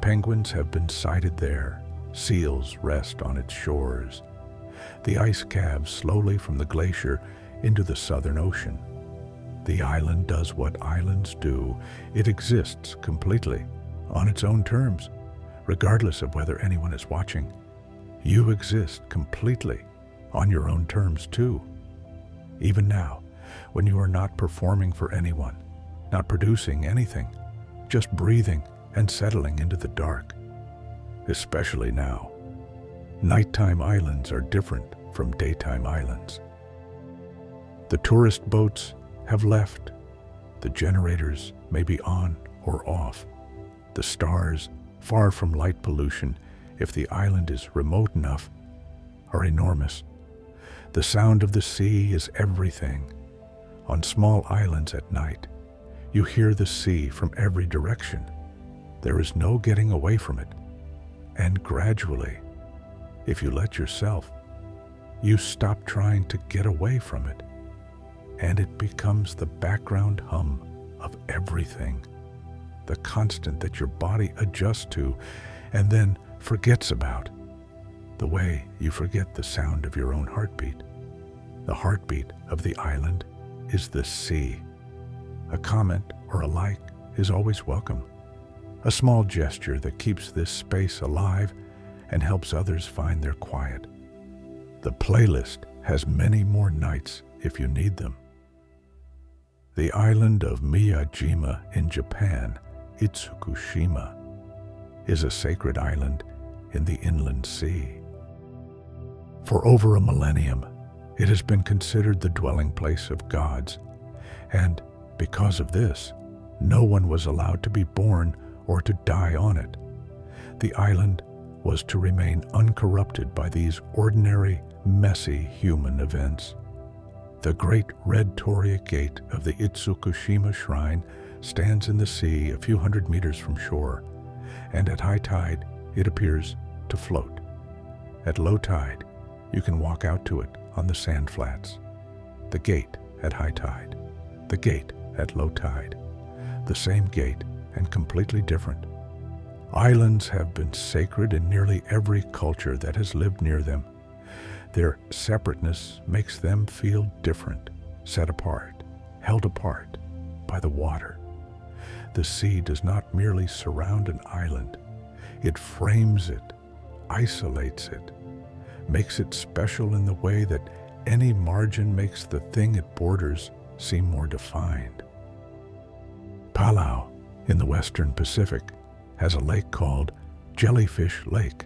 Penguins have been sighted there. Seals rest on its shores. The ice calves slowly from the glacier into the Southern Ocean. The island does what islands do. It exists completely, on its own terms, regardless of whether anyone is watching. You exist completely, on your own terms too. Even now, when you are not performing for anyone, not producing anything, just breathing and settling into the dark. Especially now. Nighttime islands are different from daytime islands. The tourist boats have left. The generators may be on or off. The stars, far from light pollution, if the island is remote enough, are enormous. The sound of the sea is everything. On small islands at night, you hear the sea from every direction. There is no getting away from it. And gradually, if you let yourself, you stop trying to get away from it, and it becomes the background hum of everything, the constant that your body adjusts to and then forgets about, the way you forget the sound of your own heartbeat. The heartbeat of the island is the sea. A comment or a like is always welcome. A small gesture that keeps this space alive and helps others find their quiet. The playlist has many more nights if you need them. The island of Miyajima in Japan, Itsukushima, is a sacred island in the inland sea. For over a millennium, it has been considered the dwelling place of gods, and because of this, no one was allowed to be born or to die on it. The island was to remain uncorrupted by these ordinary, messy human events. The great red torii gate of the Itsukushima shrine stands in the sea a few hundred meters from shore, and at high tide it appears to float. At low tide, you can walk out to it on the sand flats. The gate at high tide, the gate at low tide, the same gate and completely different. Islands have been sacred in nearly every culture that has lived near them. Their separateness makes them feel different, set apart, held apart by the water. The sea does not merely surround an island, it frames it, isolates it, makes it special in the way that any margin makes the thing it borders seem more defined. Palau, in the Western Pacific, has a lake called Jellyfish Lake,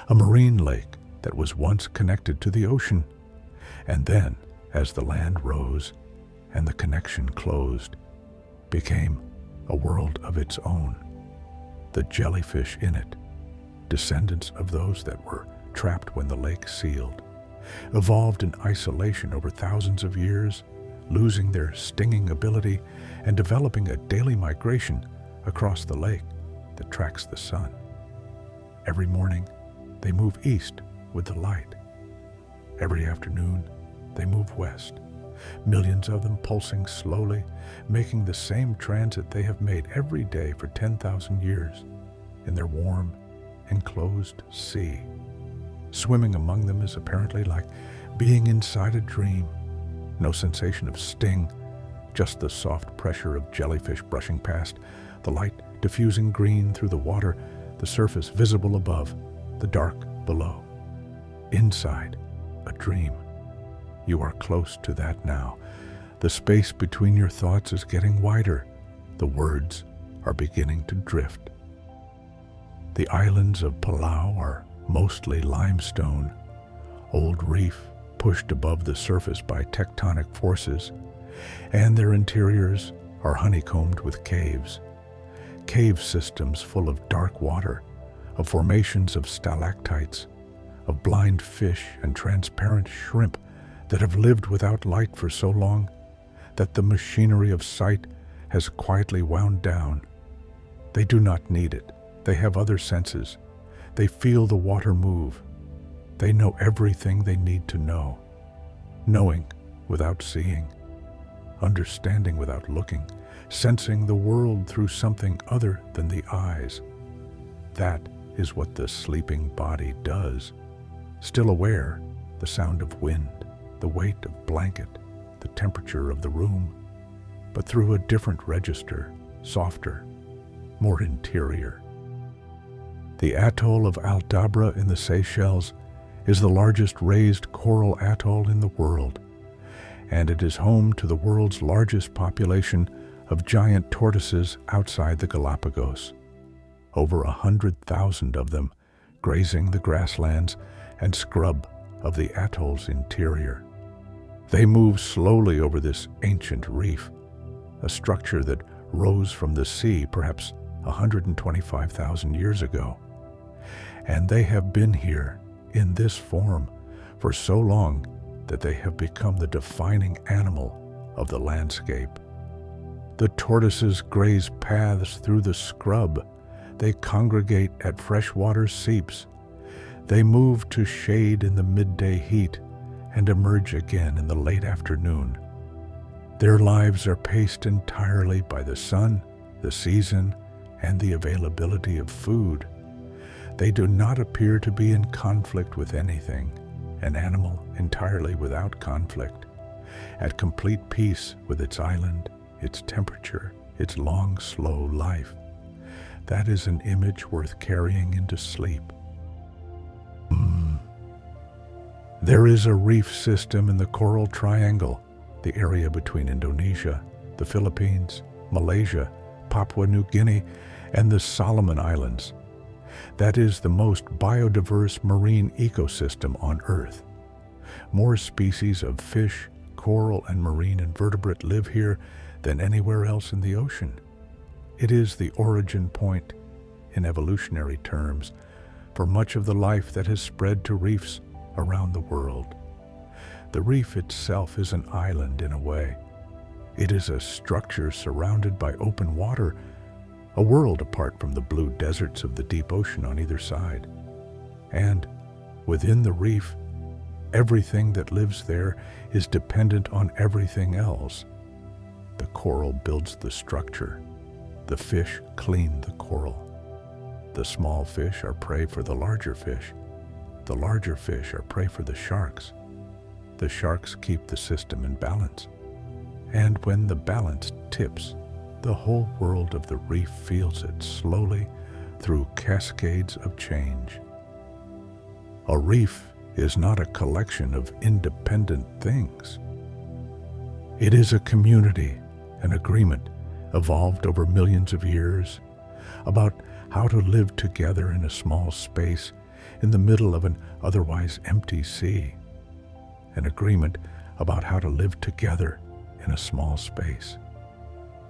a marine lake that was once connected to the ocean, and then, as the land rose and the connection closed, became a world of its own. The jellyfish in it, descendants of those that were trapped when the lake sealed, evolved in isolation over thousands of years, losing their stinging ability and developing a daily migration across the lake that tracks the sun. Every morning, they move east with the light. Every afternoon, they move west, millions of them pulsing slowly, making the same transit they have made every day for 10,000 years in their warm, enclosed sea. Swimming among them is apparently like being inside a dream. No sensation of sting, just the soft pressure of jellyfish brushing past, the light diffusing green through the water, the surface visible above, the dark below. Inside, a dream. You are close to that now. The space between your thoughts is getting wider. The words are beginning to drift. The islands of Palau are mostly limestone, old reef pushed above the surface by tectonic forces, and their interiors are honeycombed with caves. Cave systems full of dark water, of formations of stalactites, of blind fish and transparent shrimp that have lived without light for so long that the machinery of sight has quietly wound down. They do not need it. They have other senses. They feel the water move. They know everything they need to know. Knowing without seeing. Understanding without looking. Sensing the world through something other than the eyes. That is what the sleeping body does. Still aware, the sound of wind, the weight of blanket, the temperature of the room, but through a different register, softer, more interior. The atoll of Aldabra in the Seychelles is the largest raised coral atoll in the world, and it is home to the world's largest population of giant tortoises outside the Galapagos. Over 100,000 of them grazing the grasslands and scrub of the atoll's interior. They move slowly over this ancient reef, a structure that rose from the sea perhaps 125,000 years ago. And they have been here in this form for so long that they have become the defining animal of the landscape. The tortoises graze paths through the scrub. They congregate at freshwater seeps. They move to shade in the midday heat and emerge again in the late afternoon. Their lives are paced entirely by the sun, the season, and the availability of food. They do not appear to be in conflict with anything, an animal, entirely without conflict, at complete peace with its island, its temperature, its long, slow life. That is an image worth carrying into sleep. There is a reef system in the Coral Triangle, the area between Indonesia, the Philippines, Malaysia, Papua New Guinea, and the Solomon Islands. That is the most biodiverse marine ecosystem on Earth. More species of fish, coral, and marine invertebrate live here than anywhere else in the ocean. It is the origin point, in evolutionary terms, for much of the life that has spread to reefs around the world. The reef itself is an island in a way. It is a structure surrounded by open water, a world apart from the blue deserts of the deep ocean on either side. And within the reef, everything that lives there is dependent on everything else. The coral builds the structure. The fish clean the coral. The small fish are prey for the larger fish. The larger fish are prey for the sharks. The sharks keep the system in balance. And when the balance tips, the whole world of the reef feels it slowly through cascades of change. A reef is not a collection of independent things. It is a community, an agreement evolved over millions of years about how to live together in a small space in the middle of an otherwise empty sea. An agreement about how to live together in a small space.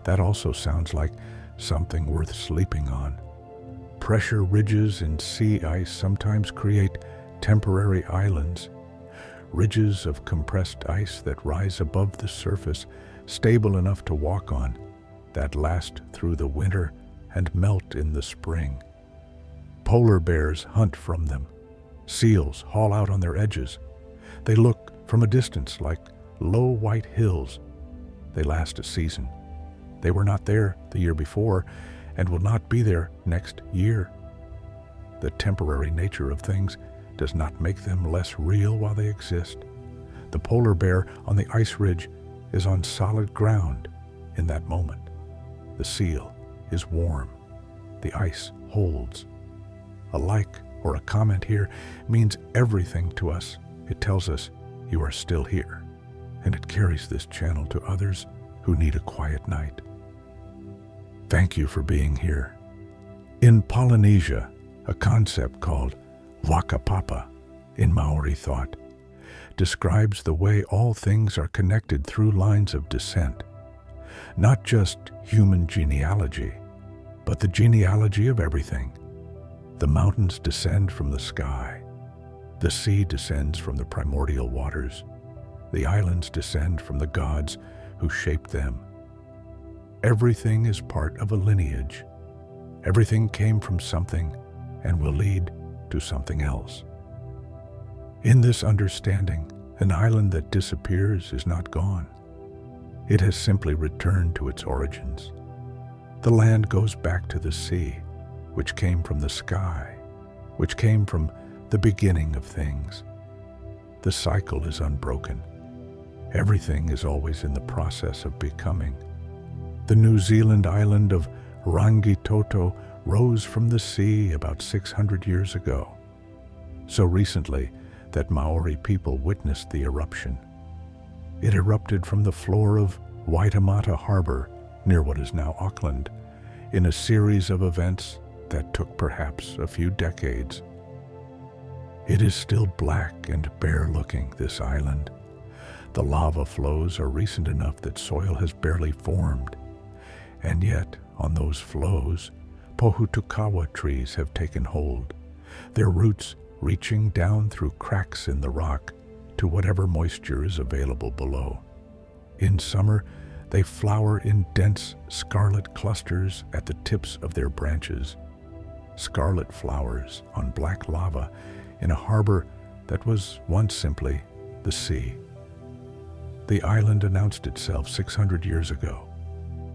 That also sounds like something worth sleeping on. Pressure ridges in sea ice sometimes create temporary islands, ridges of compressed ice that rise above the surface, stable enough to walk on, that last through the winter and melt in the spring. Polar bears hunt from them. Seals haul out on their edges. They look from a distance like low white hills. They last a season. They were not there the year before and will not be there next year. The temporary nature of things does not make them less real while they exist. The polar bear on the ice ridge is on solid ground in that moment. The seal is warm. The ice holds. A like or a comment here means everything to us. It tells us you are still here, and it carries this channel to others who need a quiet night. Thank you for being here. In Polynesia, a concept called Wakapapa in Maori thought describes the way all things are connected through lines of descent. Not just human genealogy, but the genealogy of everything. The mountains descend from the sky. The sea descends from the primordial waters. The islands descend from the gods who shaped them. Everything is part of a lineage. Everything came from something and will lead to something else. In this understanding, an island that disappears is not gone. It has simply returned to its origins. The land goes back to the sea, which came from the sky, which came from the beginning of things. The cycle is unbroken. Everything is always in the process of becoming. The New Zealand island of Rangitoto rose from the sea about 600 years ago, so recently that Maori people witnessed the eruption. It erupted from the floor of Waitemata Harbor, near what is now Auckland, in a series of events that took perhaps a few decades. It is still black and bare-looking, this island. The lava flows are recent enough that soil has barely formed. And yet, on those flows, pohutukawa trees have taken hold, their roots reaching down through cracks in the rock to whatever moisture is available below. In summer, they flower in dense scarlet clusters at the tips of their branches. Scarlet flowers on black lava in a harbor that was once simply the sea. The island announced itself 600 years ago,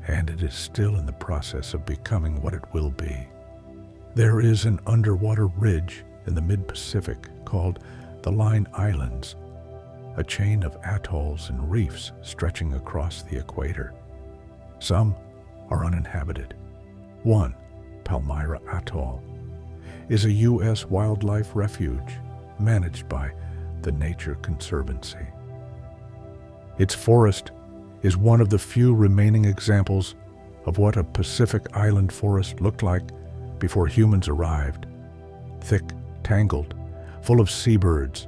and it is still in the process of becoming what it will be. There is an underwater ridge in the mid-Pacific called the Line Islands, a chain of atolls and reefs stretching across the equator. Some are uninhabited. One, Palmyra Atoll, is a U.S. wildlife refuge managed by the Nature Conservancy. Its forest is one of the few remaining examples of what a Pacific island forest looked like before humans arrived. Thick, tangled, full of seabirds,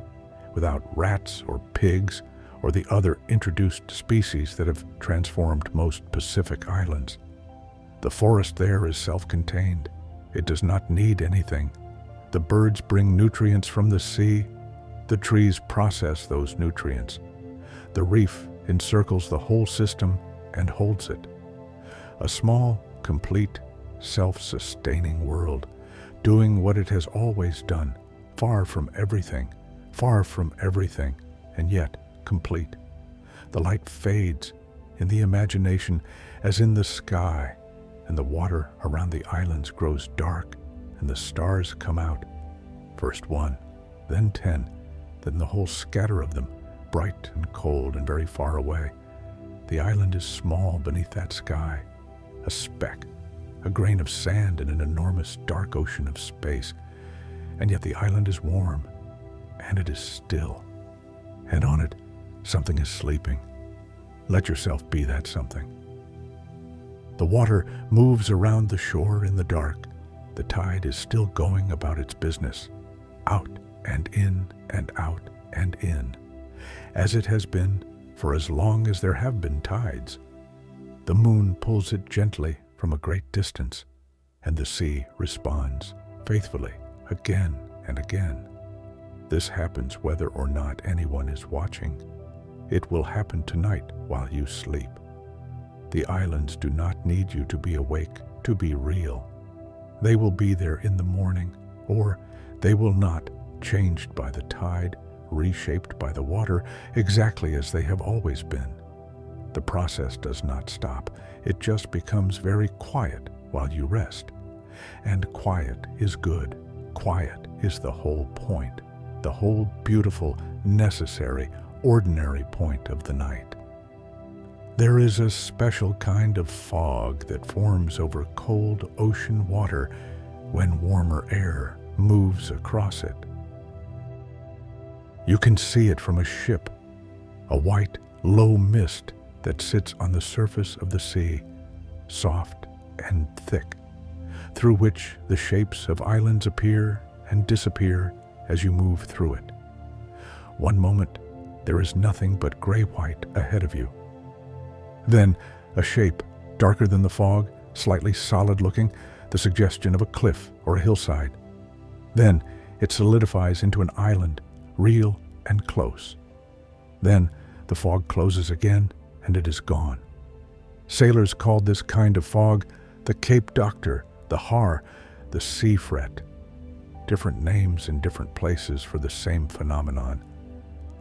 without rats or pigs or the other introduced species that have transformed most Pacific islands. The forest there is self-contained. It does not need anything. The birds bring nutrients from the sea. The trees process those nutrients. The reef encircles the whole system and holds it. A small, complete, self-sustaining world, doing what it has always done, far from everything, and yet complete. The light fades in the imagination as in the sky, and the water around the islands grows dark, and the stars come out. First one, then 10, then the whole scatter of them, bright and cold and very far away. The island is small beneath that sky, a speck, a grain of sand in an enormous dark ocean of space. And yet the island is warm, and it is still. And on it, something is sleeping. Let yourself be that something. The water moves around the shore in the dark. The tide is still going about its business, out and in and out and in, as it has been for as long as there have been tides. The moon pulls it gently from a great distance, and the sea responds faithfully again and again. This happens whether or not anyone is watching. It will happen tonight while you sleep. The islands do not need you to be awake to be real. They will be there in the morning, or they will not, changed by the tide, reshaped by the water, exactly as they have always been. The process does not stop. It just becomes very quiet while you rest. And quiet is good. Quiet is the whole point, the whole beautiful, necessary, ordinary point of the night. There is a special kind of fog that forms over cold ocean water when warmer air moves across it. You can see it from a ship, a white, low mist that sits on the surface of the sea, soft and thick, through which the shapes of islands appear and disappear as you move through it. One moment, there is nothing but gray-white ahead of you. Then, a shape, darker than the fog, slightly solid-looking, the suggestion of a cliff or a hillside. Then, it solidifies into an island, real and close. Then, the fog closes again, and it is gone. Sailors called this kind of fog the Cape Doctor, the Har, the Sea Fret. Different names in different places for the same phenomenon.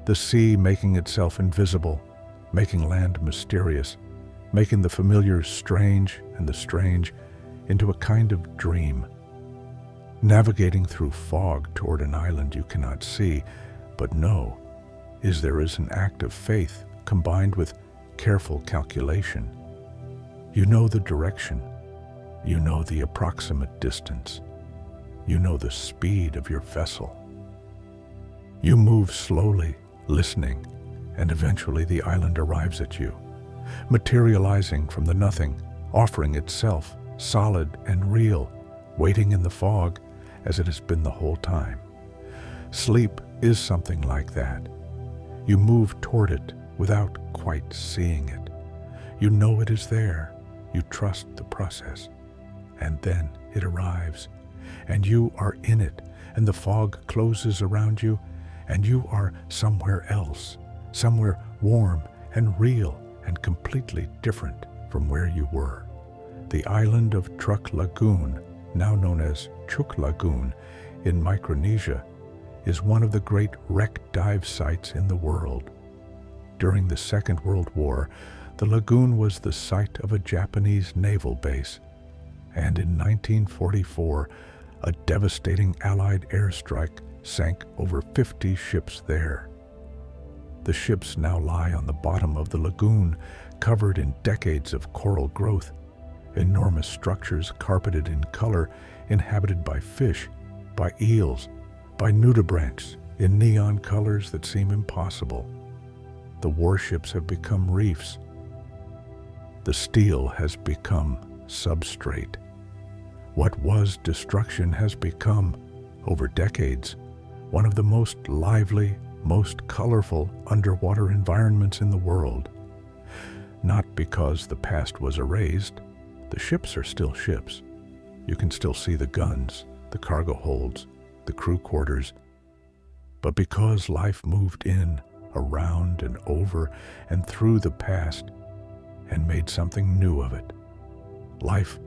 The sea making itself invisible, making land mysterious, making the familiar strange and the strange into a kind of dream. Navigating through fog toward an island you cannot see, but know there is an act of faith combined with careful calculation. You know the direction. You know the approximate distance. You know the speed of your vessel. You move slowly, listening, and eventually the island arrives at you, materializing from the nothing, offering itself, solid and real, waiting in the fog as it has been the whole time. Sleep is something like that. You move toward it without quite seeing it. You know it is there. You trust the process. And then it arrives, and you are in it, and the fog closes around you, and you are somewhere else, somewhere warm and real and completely different from where you were. The island of Truk Lagoon, now known as Chuk Lagoon in Micronesia, is one of the great wreck dive sites in the world. During the Second World War, the lagoon was the site of a Japanese naval base, and in 1944, a devastating Allied airstrike sank over 50 ships there. The ships now lie on the bottom of the lagoon, covered in decades of coral growth, enormous structures carpeted in color, inhabited by fish, by eels, by nudibranchs in neon colors that seem impossible. The warships have become reefs. The steel has become substrate. What was destruction has become, over decades, one of the most lively, most colorful underwater environments in the world. Not because the past was erased. The ships are still ships. You can still see the guns, the cargo holds, the crew quarters. But because life moved in, around and over and through the past and made something new of it. Life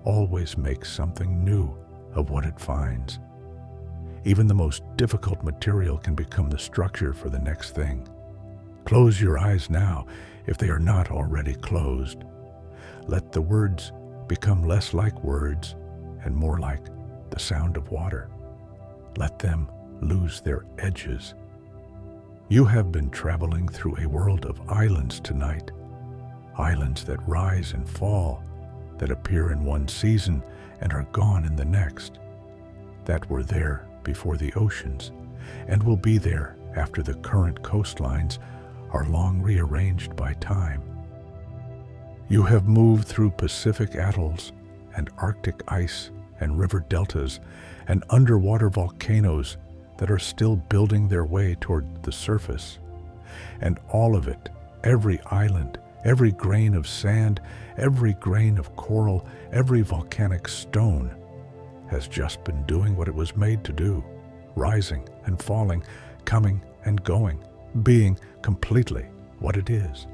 always makes something new of what it finds. Even the most difficult material can become the structure for the next thing. Close your eyes now, if they are not already closed. Let the words become less like words and more like the sound of water. Let them lose their edges. You have been traveling through a world of islands tonight. Islands that rise and fall, that appear in one season and are gone in the next, that were there before the oceans and will be there after the current coastlines are long rearranged by time. You have moved through Pacific atolls and Arctic ice and river deltas and underwater volcanoes that are still building their way toward the surface. And all of it, every island, every grain of sand, every grain of coral, every volcanic stone, has just been doing what it was made to do, rising and falling, coming and going, being completely what it is,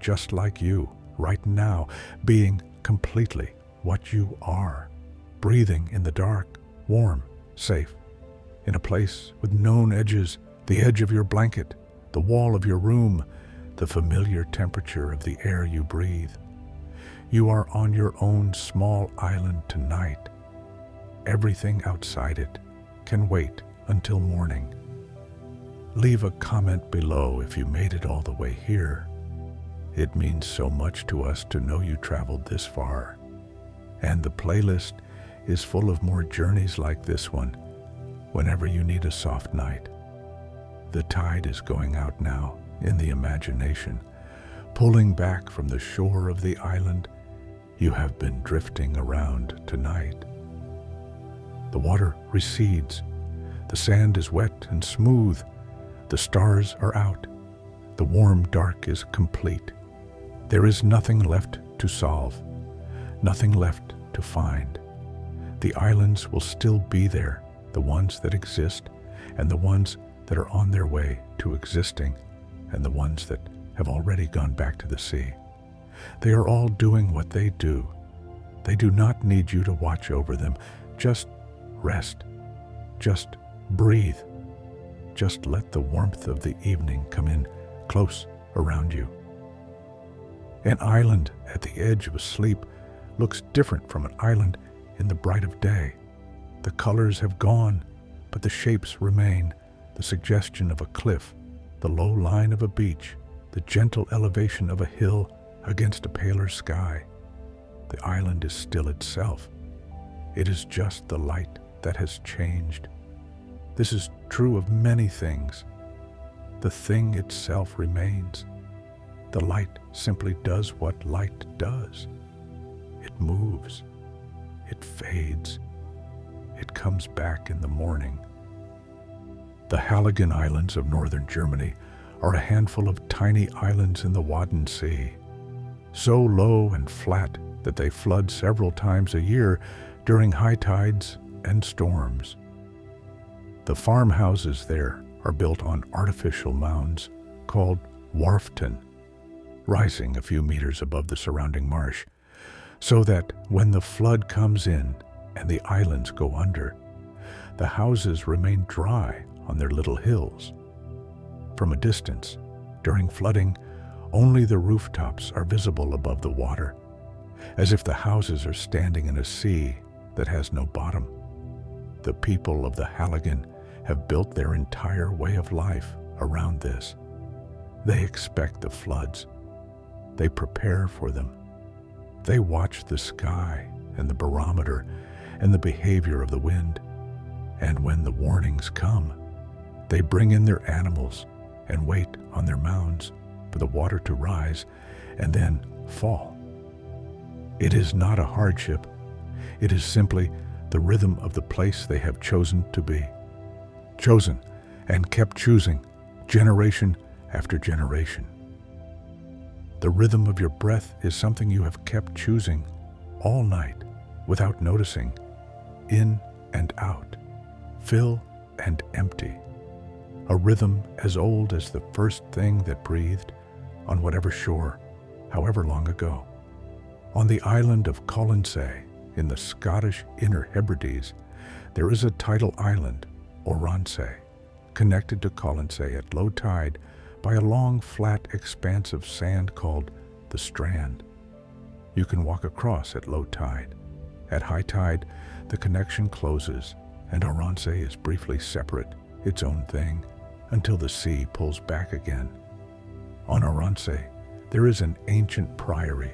just like you, right now, being completely what you are, breathing in the dark, warm, safe, in a place with known edges, the edge of your blanket, the wall of your room, the familiar temperature of the air you breathe. You are on your own small island tonight. Everything outside it can wait until morning. Leave a comment below if you made it all the way here. It means so much to us to know you traveled this far. And the playlist is full of more journeys like this one whenever you need a soft night. The tide is going out now in the imagination, pulling back from the shore of the island you have been drifting around tonight. The water recedes. The sand is wet and smooth. The stars are out. The warm dark is complete. There is nothing left to solve, nothing left to find. The islands will still be there, the ones that exist and the ones that are on their way to existing and the ones that have already gone back to the sea. They are all doing what they do. They do not need you to watch over them. Just rest. Just breathe. Just let the warmth of the evening come in close around you. An island at the edge of sleep looks different from an island in the bright of day. The colors have gone, but the shapes remain. The suggestion of a cliff, the low line of a beach, the gentle elevation of a hill against a paler sky. The island is still itself. It is just the light that has changed. This is true of many things. The thing itself remains. The light simply does what light does. It moves. It fades. It comes back in the morning. The Halligen Islands of northern Germany are a handful of tiny islands in the Wadden Sea, so low and flat that they flood several times a year during high tides and storms. The farmhouses there are built on artificial mounds called Warften, rising a few meters above the surrounding marsh, so that when the flood comes in and the islands go under, the houses remain dry on their little hills. From a distance, during flooding, only the rooftops are visible above the water, as if the houses are standing in a sea that has no bottom. The people of the Halligen have built their entire way of life around this. They expect the floods. They prepare for them. They watch the sky and the barometer and the behavior of the wind. And when the warnings come, they bring in their animals and wait on their mounds for the water to rise and then fall. It is not a hardship. It is simply the rhythm of the place they have chosen to be. Chosen and kept choosing, generation after generation. The rhythm of your breath is something you have kept choosing all night without noticing, in and out, fill and empty. A rhythm as old as the first thing that breathed on whatever shore, however long ago. On the island of Colonsay, in the Scottish Inner Hebrides, there is a tidal island, Oronsay, connected to Colonsay at low tide by a long, flat expanse of sand called the Strand. You can walk across at low tide. At high tide, the connection closes, and Oronsay is briefly separate, its own thing, until the sea pulls back again. On Oronsay, there is an ancient priory,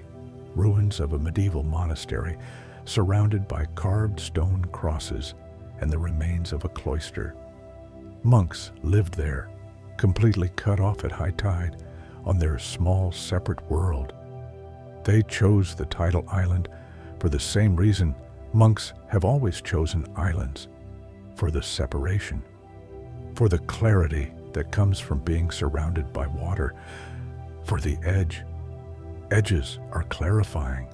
ruins of a medieval monastery, surrounded by carved stone crosses and the remains of a cloister. Monks lived there, completely cut off at high tide on their small separate world. They chose the tidal island for the same reason monks have always chosen islands, for the separation, for the clarity that comes from being surrounded by water, for the edge. Edges are clarifying.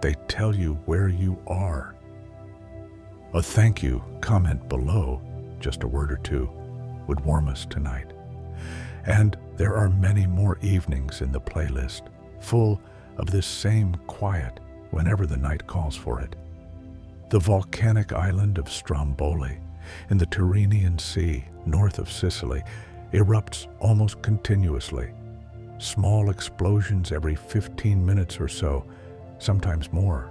They tell you where you are. A thank you comment below, just a word or two, would warm us tonight. And there are many more evenings in the playlist, full of this same quiet whenever the night calls for it. The volcanic island of Stromboli in the Tyrrhenian Sea, north of Sicily, erupts almost continuously. Small explosions every 15 minutes or so, sometimes more.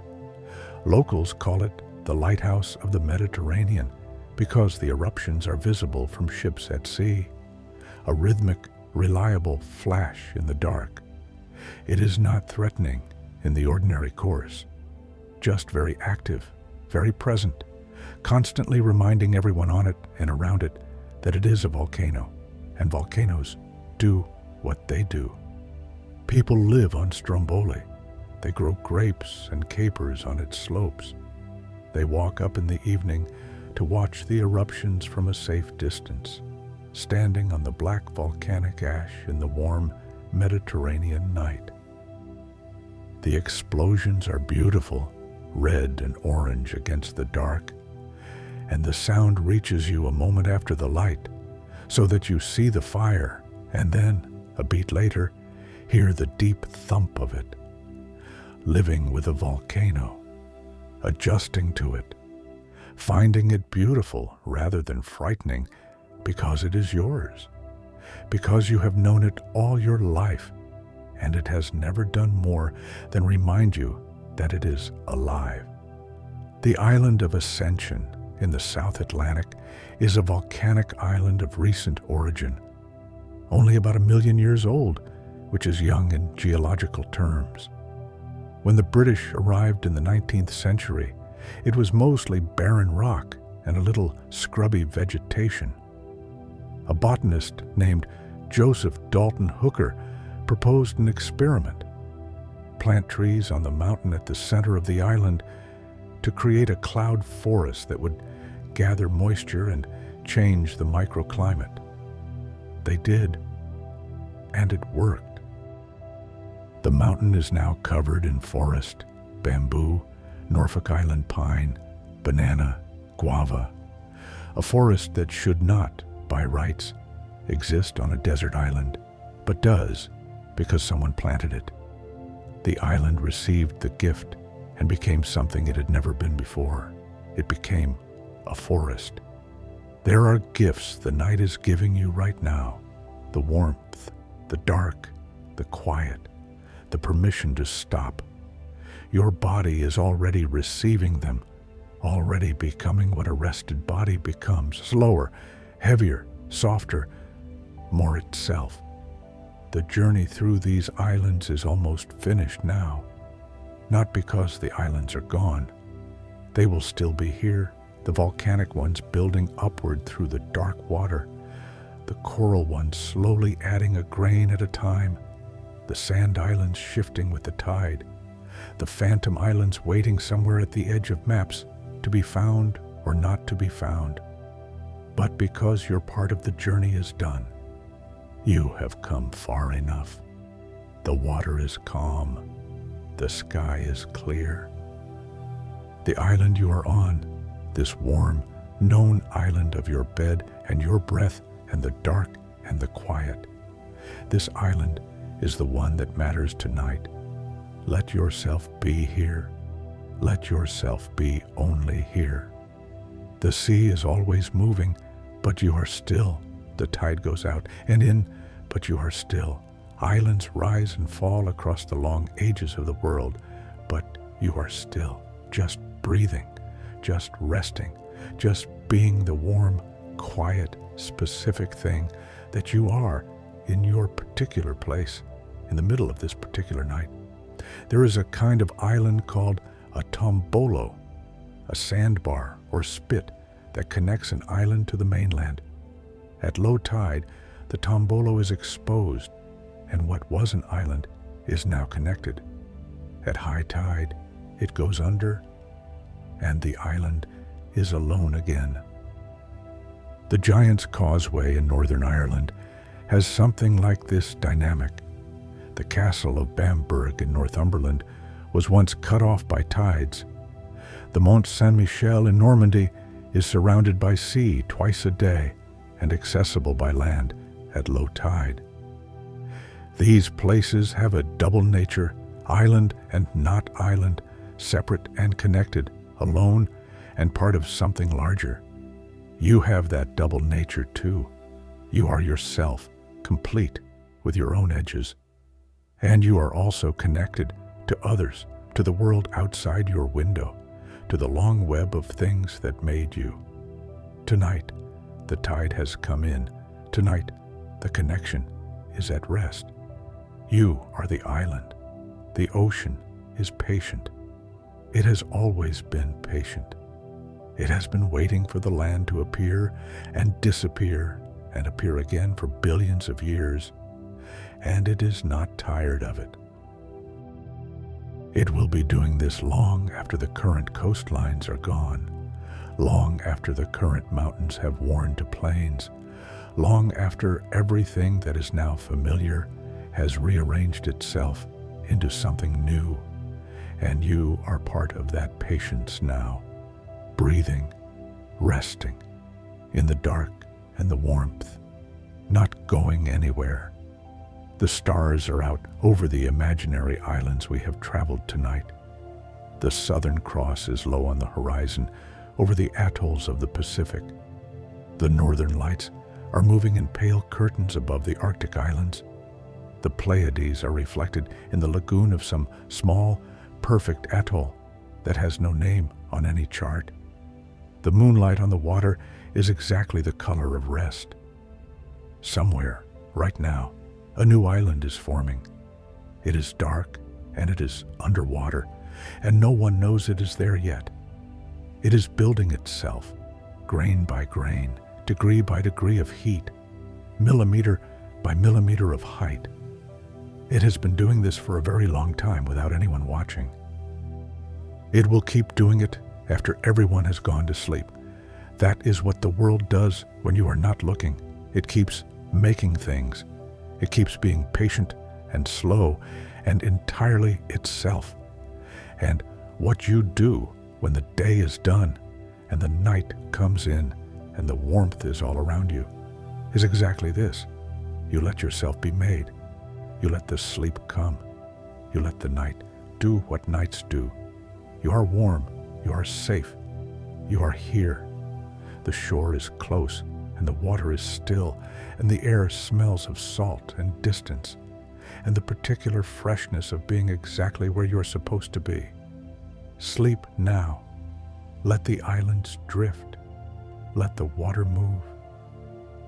Locals call it the lighthouse of the Mediterranean because the eruptions are visible from ships at sea. A rhythmic, reliable flash in the dark. It is not threatening in the ordinary course, just very active, very present, constantly reminding everyone on it and around it that it is a volcano, and volcanoes do what they do. People live on Stromboli. They grow grapes and capers on its slopes. They walk up in the evening to watch the eruptions from a safe distance, standing on the black volcanic ash in the warm Mediterranean night. The explosions are beautiful, red and orange against the dark, and the sound reaches you a moment after the light, so that you see the fire, and then, a beat later, hear the deep thump of it. Living with a volcano, adjusting to it, finding it beautiful rather than frightening because it is yours, because you have known it all your life, and it has never done more than remind you that it is alive. The island of Ascension in the South Atlantic is a volcanic island of recent origin, only about 1 million years old, which is young in geological terms. When the British arrived in the 19th century, it was mostly barren rock and a little scrubby vegetation. A botanist named Joseph Dalton Hooker proposed an experiment: plant trees on the mountain at the center of the island to create a cloud forest that would gather moisture and change the microclimate. They did, and it worked. The mountain is now covered in forest, bamboo, Norfolk Island pine, banana, guava, a forest that should not, by rights, exist on a desert island, but does because someone planted it. The island received the gift and became something it had never been before. It became a forest. There are gifts the night is giving you right now: the warmth, the dark, the quiet, the permission to stop. Your body is already receiving them, already becoming what a rested body becomes: slower, heavier, softer, more itself. The journey through these islands is almost finished now. Not because the islands are gone. They will still be here, the volcanic ones building upward through the dark water, the coral ones slowly adding a grain at a time, the sand islands shifting with the tide, the phantom islands waiting somewhere at the edge of maps to be found or not to be found. But because your part of the journey is done, you have come far enough. The water is calm. The sky is clear. The island you are on, this warm, known island of your bed and your breath and the dark and the quiet, this island is the one that matters tonight. Let yourself be here. Let yourself be only here. The sea is always moving, but you are still. The tide goes out and in, but you are still. Islands rise and fall across the long ages of the world, but you are still, just breathing, just resting, just being the warm, quiet, specific thing that you are in your particular place, in the middle of this particular night. There is a kind of island called a tombolo, a sandbar or spit that connects an island to the mainland. At low tide, the tombolo is exposed, and what was an island is now connected. At high tide, it goes under, and the island is alone again. The Giant's Causeway in Northern Ireland has something like this dynamic. The castle of Bamburgh in Northumberland was once cut off by tides. The Mont Saint-Michel in Normandy is surrounded by sea twice a day and accessible by land at low tide. These places have a double nature, island and not island, separate and connected, alone and part of something larger. You have that double nature too. You are yourself, complete with your own edges. And you are also connected to others, to the world outside your window, to the long web of things that made you. Tonight, the tide has come in. Tonight, the connection is at rest. You are the island. The ocean is patient. It has always been patient. It has been waiting for the land to appear and disappear and appear again for billions of years, and it is not tired of it. It will be doing this long after the current coastlines are gone, long after the current mountains have worn to plains, long after everything that is now familiar has rearranged itself into something new, and you are part of that patience now, breathing, resting, in the dark and the warmth, not going anywhere. The stars are out over the imaginary islands we have traveled tonight. The Southern Cross is low on the horizon over the atolls of the Pacific. The northern lights are moving in pale curtains above the Arctic islands. The Pleiades are reflected in the lagoon of some small, perfect atoll that has no name on any chart. The moonlight on the water is exactly the color of rest. Somewhere, right now, a new island is forming. It is dark and it is underwater, and no one knows it is there yet. It is building itself, grain by grain, degree by degree of heat, millimeter by millimeter of height. It has been doing this for a very long time without anyone watching. It will keep doing it after everyone has gone to sleep. That is what the world does when you are not looking. It keeps making things. It keeps being patient and slow and entirely itself. And what you do when the day is done and the night comes in and the warmth is all around you is exactly this. You let yourself be made. You let the sleep come. You let the night do what nights do. You are warm. You are safe. You are here. The shore is close and the water is still, and the air smells of salt and distance, and the particular freshness of being exactly where you're supposed to be. Sleep now. Let the islands drift. Let the water move.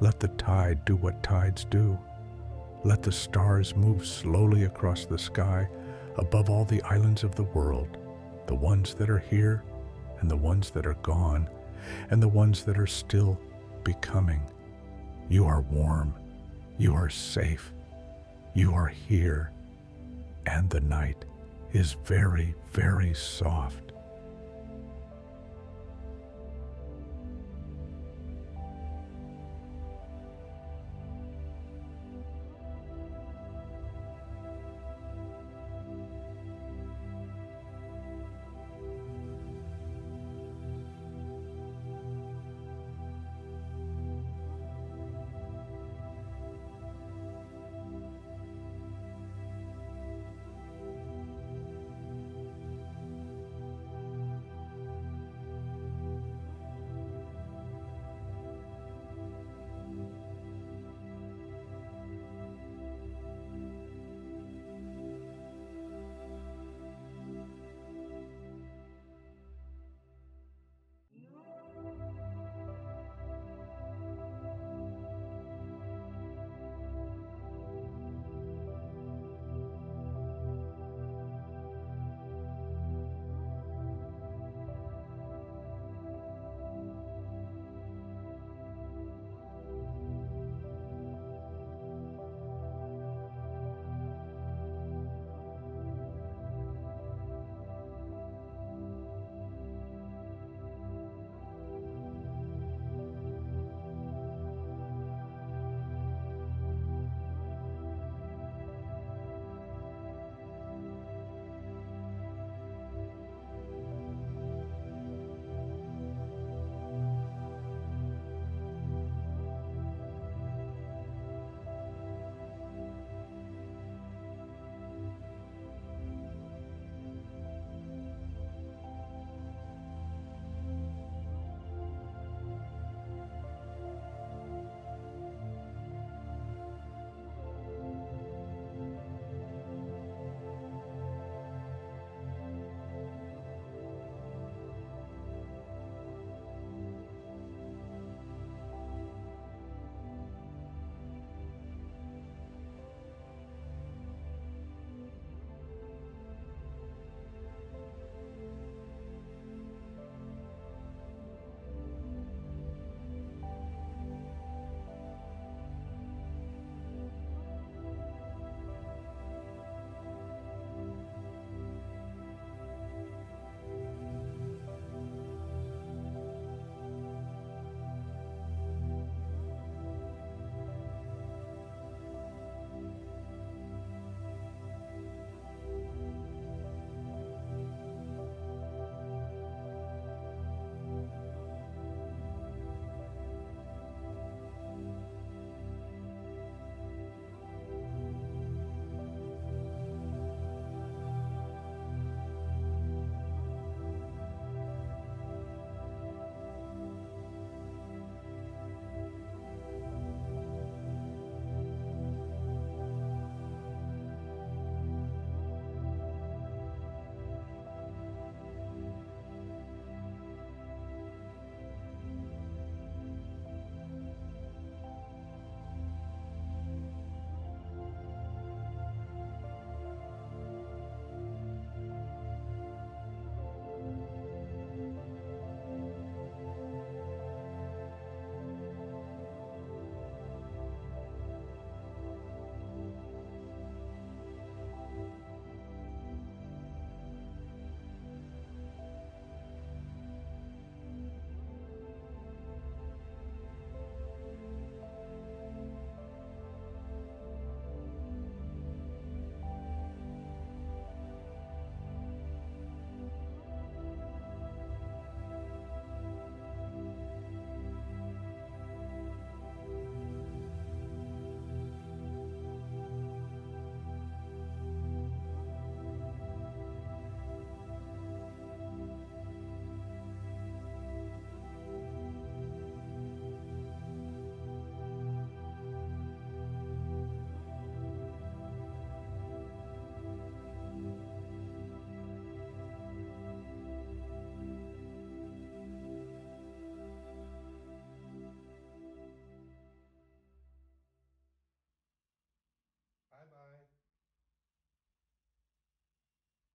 Let the tide do what tides do. Let the stars move slowly across the sky above all the islands of the world, the ones that are here and the ones that are gone and the ones that are still becoming. You are warm. You are safe. You are here. And the night is very, very soft.